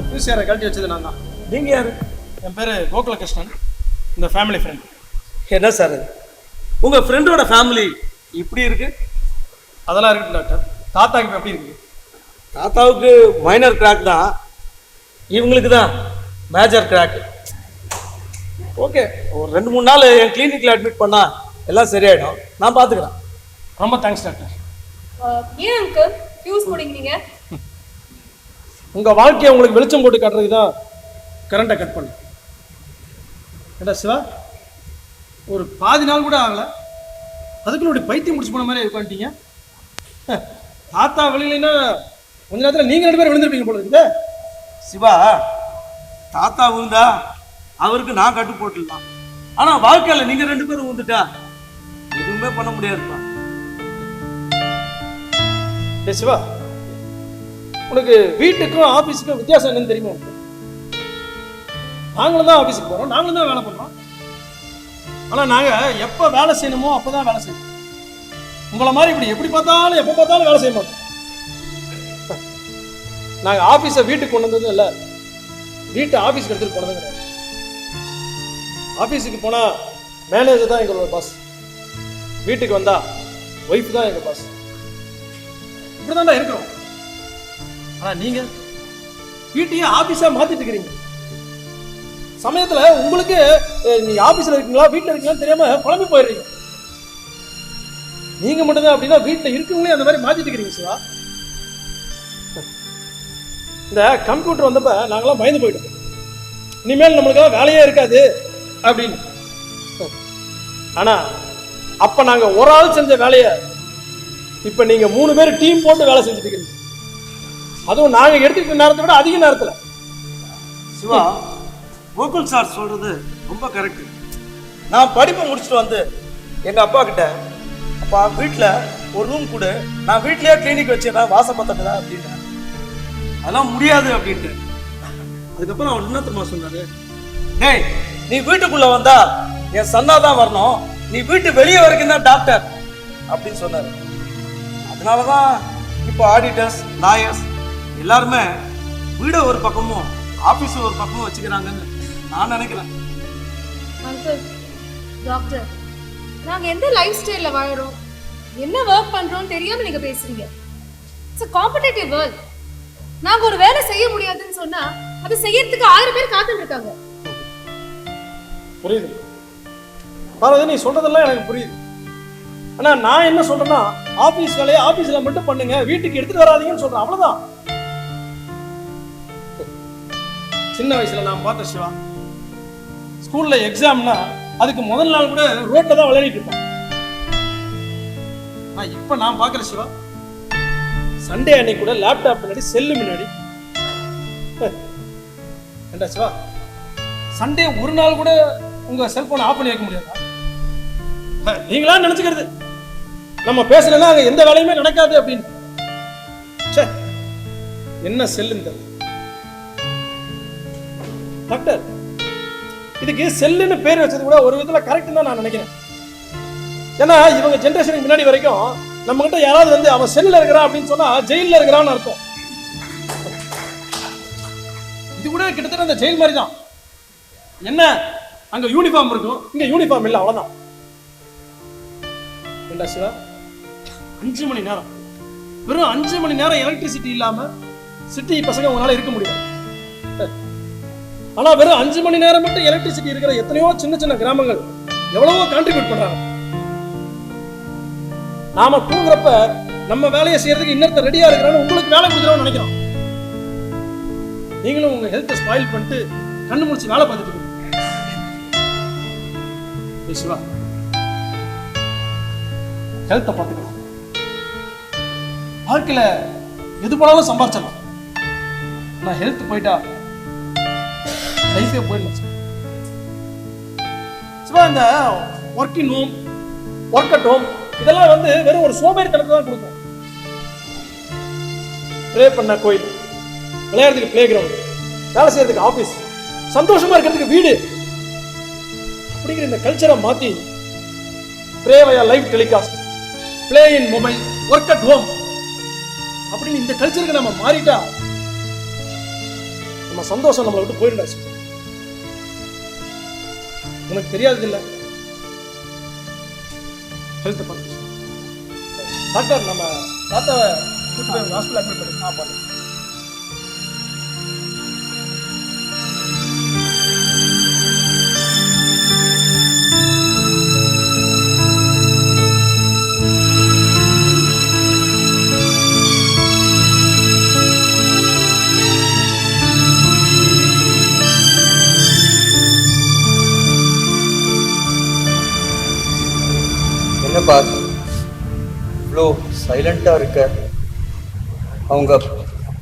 ஃபியூஸ் கேரியரை கழட்டி வச்சது நான் தான். நீங்க யாரு? என் பேர் கோகுலகிருஷ்ணன், இந்த ஃபேமிலி ஃப்ரெண்ட். என்ன சார் இது? உங்க ஃப்ரெண்டோட ஃபேமிலி இப்படி இருக்கு? அதெல்லாம் இருக்கு டாக்டர். தாத்தாக்கு இப்போ எப்படி இருக்கு? தாத்தாவுக்கு மைனர் கிராக் தான், இவங்களுக்கு தான் மேஜர் கிராக். ஓகே, ஒரு 2-3 நாள் என் கிளினிக்கில் அட்மிட் பண்ணா எல்லாம் சரியாயிடும், நான் பார்த்துக்கிறேன். ரொம்ப தேங்க்ஸ் டாக்டர். ஏன் அங்கிள் ஃபியூஸ் போடுங்க? உங்கள் வாழ்க்கையை உங்களுக்கு வெளிச்சம் போட்டு காட்டுறதுக்கு தான் கரண்ட்டை கட் பண்ணு. ஏடா சிவா, ஒரு பாதி நாள் கூட ஆகலை, அதுக்குள்ள ஒரு பைத்தியம் முடிச்சு போன மாதிரி உட்காந்துட்டீங்க. தாத்தா வெளியிலன்னா கொஞ்ச நேரத்தில் நீங்கள் 2 பேரும் விழுந்திருப்பீங்க போல இருக்குது. சிவா, தாத்தா விழுந்தா அவருக்கு நான் கட்டு போட்டுடலாம், ஆனால் வாழ்க்கையில் நீங்கள் 2 பேரும் விழுந்துட்டா எதுவுமே பண்ண முடியாதுப்பா. ஏ சிவா, உனக்கு வீட்டுக்கும் ஆஃபீஸுக்கும் வித்தியாசம் என்னன்னு தெரியுமா? உனக்கு நாங்களும் தான் ஆஃபீஸுக்கு போகிறோம், நாங்களும் தான் வேலை பண்ணுறோம். ஆனால் நாங்கள் எப்போ வேலை செய்யணுமோ அப்போ தான் வேலை செய்யணும். உங்களை மாதிரி இப்படி எப்படி பார்த்தாலும் எப்போ பார்த்தாலும் வேலை செய்ய மாட்டோம். நாங்கள் ஆஃபீஸை வீட்டுக்கு கொண்டு வந்ததும் இல்லை, வீட்டை ஆஃபீஸுக்கு எடுத்துகிட்டு போனதும் கிடையாது. ஆஃபீஸுக்கு போனால் மேனேஜர் தான் எங்களோட பாஸ், வீட்டுக்கு வந்தால் ஒய்ஃப் தான் எங்கள் பாஸ். இப்படி தான்டா இருக்கிறோம். ஆனால் நீங்கள் வீட்டையே ஆஃபீஸாக மாற்றிட்டு இருக்கிறீங்க. சமயத்தில் உங்களுக்கு நீ ஆஃபீஸில் இருக்கீங்களா வீட்டில் இருக்கீங்களான்னு தெரியாமல் குழம்பி போயிடுறீங்க. நீங்கள் மட்டும்தான் அப்படின்னா வீட்டில் இருக்கவங்களே அந்த மாதிரி மாற்றிட்டு இருக்கிறீங்க சிவா. இந்த கம்ப்யூட்டர் வந்தப்போ நாங்களாம் பயந்து போயிட்டோம். இனிமேல் நம்மளுக்கு வேலையே இருக்காது அப்படின்னு. ஆனா அப்ப நாங்க ஒரு ஆள் செஞ்ச வேலைய இப்ப நீங்க 3 பேர் டீம் போட்டு வேலை செஞ்சுட்டு இருக்கீங்க. அதுவும் நாங்க எடுத்துக்கிட்ட நேரத்தை விட அதிக நேரத்துல. சிவா, கோகுல் சார் சொல்றது ரொம்ப கரெக்ட். நான் படிப்பை முடிச்சுட்டு வந்து எங்க அப்பா கிட்ட, அப்பா வீட்டுல ஒரு ரூம் கூட, நான் வீட்லயே கிளினிக் வச்சிடறேன், வாசம் பார்த்தா அப்படின்ட்டு. அதெல்லாம் முடியாது அப்படின்ட்டு. அதுக்கப்புறம் அவர் என்ன தெரியுமா சொன்னாரு, டேய் நீ வீட்டுக்குள்ள வந்தா என் சன்னா தான் வரணும், நீ வீட்டு வெளியே வரைக்கும் தான் டாக்டர் அப்படின்னு சொன்னாரு. அதனாலதான் இப்போ ஆடிட்டர்ஸ், லாயர்ஸ் எல்லாருமே வீட ஒரு பக்கமும் ஆபீஸ் ஒரு பக்கமும் வச்சுக்கிறாங்கன்னு நான் நினைக்கிறேன். அங்கிள், டாக்டர், நாங்க எந்த லைஃப் ஸ்டைல்ல வாழறோம், என்ன ஒர்க் பண்றோம் தெரியாம நீங்க பேசுறீங்க. It's a competitive world. நாங்க ஒரு வேலை செய்ய முடியாதுன்னு சொன்னா அது செய்யறதுக்கு 1000 பேர் காத்துட்டு இருக்காங்க. புரியுது பாரதி, நீ சொல்றதெல்லாம் எனக்கு புரியுது. ஆனா நான் என்ன சொல்றேன்னா, ஆபீஸ் வேலையை ஆபீஸ்ல மட்டும் பண்ணுங்க, வீட்டுக்கு எடுத்துட்டு வராதீங்கன்னு சொல்றேன், அவ்வளவுதான். சின்ன வயசுல நான் பார்த்த சிவா, ஸ்கூல்ல எக்ஸாம்னா அதுக்கு முதல் நாள் கூட ரோட்ல தான் விளையாடிட்டு இருப்போம். இப்ப நான் பாக்குற சிவா, சண்டே அன்னைக்கு கூட லேப்டாப் முன்னாடி, செல்லு முன்னாடி. ஏண்டா சிவா, சண்டே ஒரு நாள் கூட உங்க செல்போனை ஆஃப் பண்ணி வைக்க முடியாதா? நீங்களா நினைச்சுக்கிறது நம்ம பேசலன்னா அங்க எந்த வேலையுமே நடக்காது அப்படின்னு. என்ன செல்லுன்னு டாக்டர், இதுக்கு செல்லுன்னு பேர் வச்சது கூட ஒரு விதத்துல கரெக்ட் தான் நான் நினைக்கிறேன். ஏன்னா இவங்க ஜெனரேஷனுக்கு முன்னாடி வரைக்கும் நம்ம கிட்ட யாராவது வந்து அவன் செல்லுல இருக்கிறான் அப்படின்னு சொன்னா ஜெயில இருக்கிறான்னு அர்த்தம். இது கூட கிட்டத்தட்ட அந்த ஜெயில் மாதிரி தான். என்ன அங்க யூனிஃபார்ம் இருக்கும், இங்க யூனிஃபார்ம் இல்ல, அவ்வளவுதான். என்ன சிவா, 5 மணி நேரம், வெறும் 5 மணி நேரம் எலக்ட்ரிசிட்டி இல்லாம சிட்டி பசங்க உங்களால இருக்க முடியாது. ஆனா வெறும் 5 மணி நேரம் மட்டும் எலக்ட்ரிசிட்டி இருக்கிற எத்தனையோ சின்ன சின்ன கிராமங்கள் எவ்வளவோ கான்ட்ரிபியூட் பண்றாங்க. நாம தூங்குறப்ப நம்ம வேலையை செய்யறதுக்கு இன்னொருத்த ரெடியா இருக்கிறான்னு உங்களுக்கு வேலை கொடுக்குறோம்னு நினைக்கிறோம். நீங்களும் உங்க ஹெல்த்தை ஸ்பாயில் பண்ணிட்டு கண்ணு முடிச்சு வேலை பார்த்துட்டு இருக்கீங்க. சிவா, ஹெல்த்தை பார்த்துக்கலாம். வாழ்க்கையில எது போனாலும் சம்பாரிச்சலாம். நான் ஹெல்த் போயிட்டா லைஃபே போயிடலாம். சிவா, இந்த work in home, work at home இதெல்லாம் வந்து வெறும் ஒரு சோம்பேறித்தனத்தை தான் கொடுக்கும். ப்ரே பண்ண கோயில், விளையாடுறதுக்கு பிளே கிரவுண்ட், வேலை செய்யறதுக்கு ஆபீஸ், சந்தோஷமா இருக்கிறதுக்கு வீடு, அப்படிங்கிற இந்த கல்ச்சரை மாத்தி pray via live telecast, play in mobile, work at home அப்படின்னு இந்த கல்ச்சருக்கு நம்ம மாறிட்டா நம்ம சந்தோஷம் நம்மளை விட்டு போயிடாச்சு. உனக்கு தெரியாது இல்ல ஹெல்த் பார்த்து டாக்டர், நம்ம தாத்தாவை கூட்டு போய் ஹாஸ்பிட்டல் அட்மிட் பண்ணி பாருங்க. என்னப்பா இவ்வளோ சைலண்டா இருக்க? அவங்க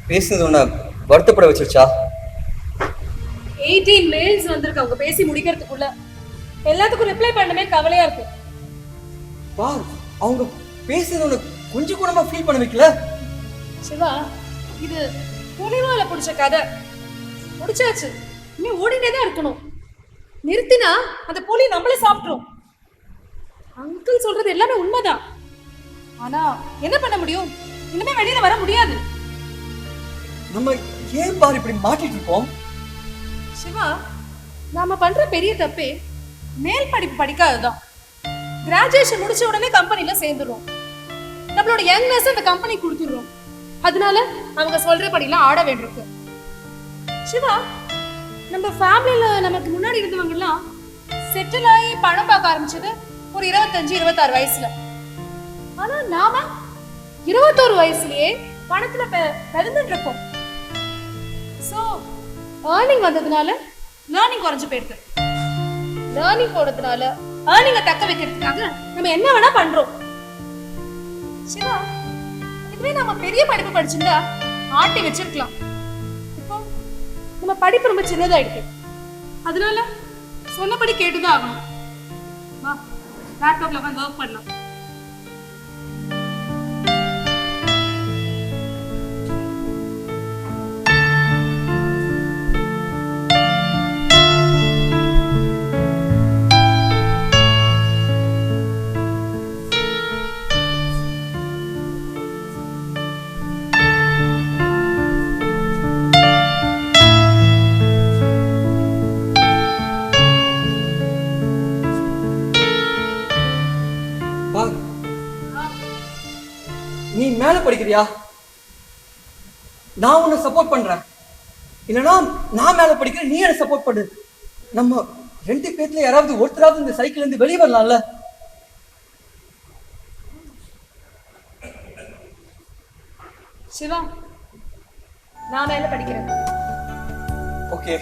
பேசுனது ஒன்று வருத்தப்பட வச்சிருச்சா? 18 மெயில்ஸ் வந்திருக்கு அவங்க பேசி முடிக்கிறதுக்குள்ள. எல்லாத்துக்கும் ரிப்ளை பண்ணவே கவலையா இருக்கு. பா, அவங்க பேசுனது ஒன்று கொஞ்சம் கூடமா ஃபீல் பண்ண வைக்கல? சிவா, இது புலிவால பிடிச்ச கதை முடிச்சாச்சு. இன்னும் ஓடிட்டே தான் இருக்கணும். நிறுத்தினா அந்த புலி நம்மளே சாப்பிட்டுரும். அங்கிள் சொல்றது எல்லாமே உண்மைதான். ஆனா என்ன பண்ண முடியும்? இனிமே வெளியில வர முடியாது. நம்ம ஏன் பாரு இப்படி மாட்டிட்டு இருக்கோம்? சிவா, நாம பண்ற பெரிய தப்பே மேல் படிப்பு படிக்காததான். கிராஜுவேஷன் முடிச்ச உடனே கம்பெனில சேர்ந்துடுறோம். நம்மளோட யங்னஸ் அந்த கம்பெனி கொடுத்துடுறோம். அதனால அவங்க சொல்றபடிலாம் ஆட வேண்டியிருக்கு. சிவா, நம்ம ஃபேமிலியில நமக்கு முன்னாடி இருந்தவங்க எல்லாம் செட்டில் ஆகி பணம் பார்க்க ஆரம்பிச்சது ஒரு 25-26 வயசுல. ஆனா நாம 21 வயசுலயே பணத்துல பெருந்துட்டு இருக்கோம். சோ ஏர்னிங் வந்ததுனால லேர்னிங் குறைஞ்சு போயிடுது. லேர்னிங் போறதுனால ஏர்னிங்க தக்க வைக்கிறதுக்காக நம்ம என்ன வேணா பண்றோம். சிவா, இதுவே நம்ம பெரிய படிப்பு படிச்சிருந்தா ஆட்டி வச்சிருக்கலாம். இப்போ நம்ம படிப்பு ரொம்ப சின்னதாயிடுது. அதனால சொன்னபடி கேட்டுதான் ஆகணும். வா, லேப்டாப்ல உட்காந்து ஒர்க் பண்ணலாம். நீ மேல படிக்கிறியா? நான் உன்னை சப்போர்ட் பண்றேன். இல்லைன்னா நான் மேல படிக்கிறேன், நீ என்ன சப்போர்ட் பண்ணு. நம்ம 2 பேர்ல யாராவது ஒருத்தராவது இந்த சைக்கிள் இருந்து வெளியே வரலாம்ல. சிவா, நான் மேல படிக்கிறேன். ஓகே.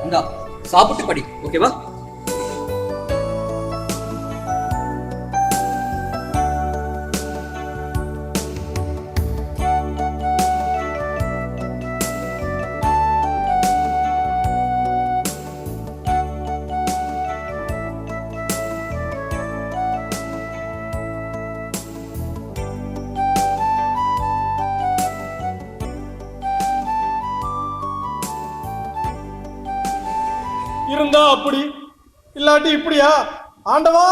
இந்தா சாப்பிட்டு படி, ஓகேவா? இருந்தா அப்படி, இல்லாட்டி இப்படியா? ஆண்டவா!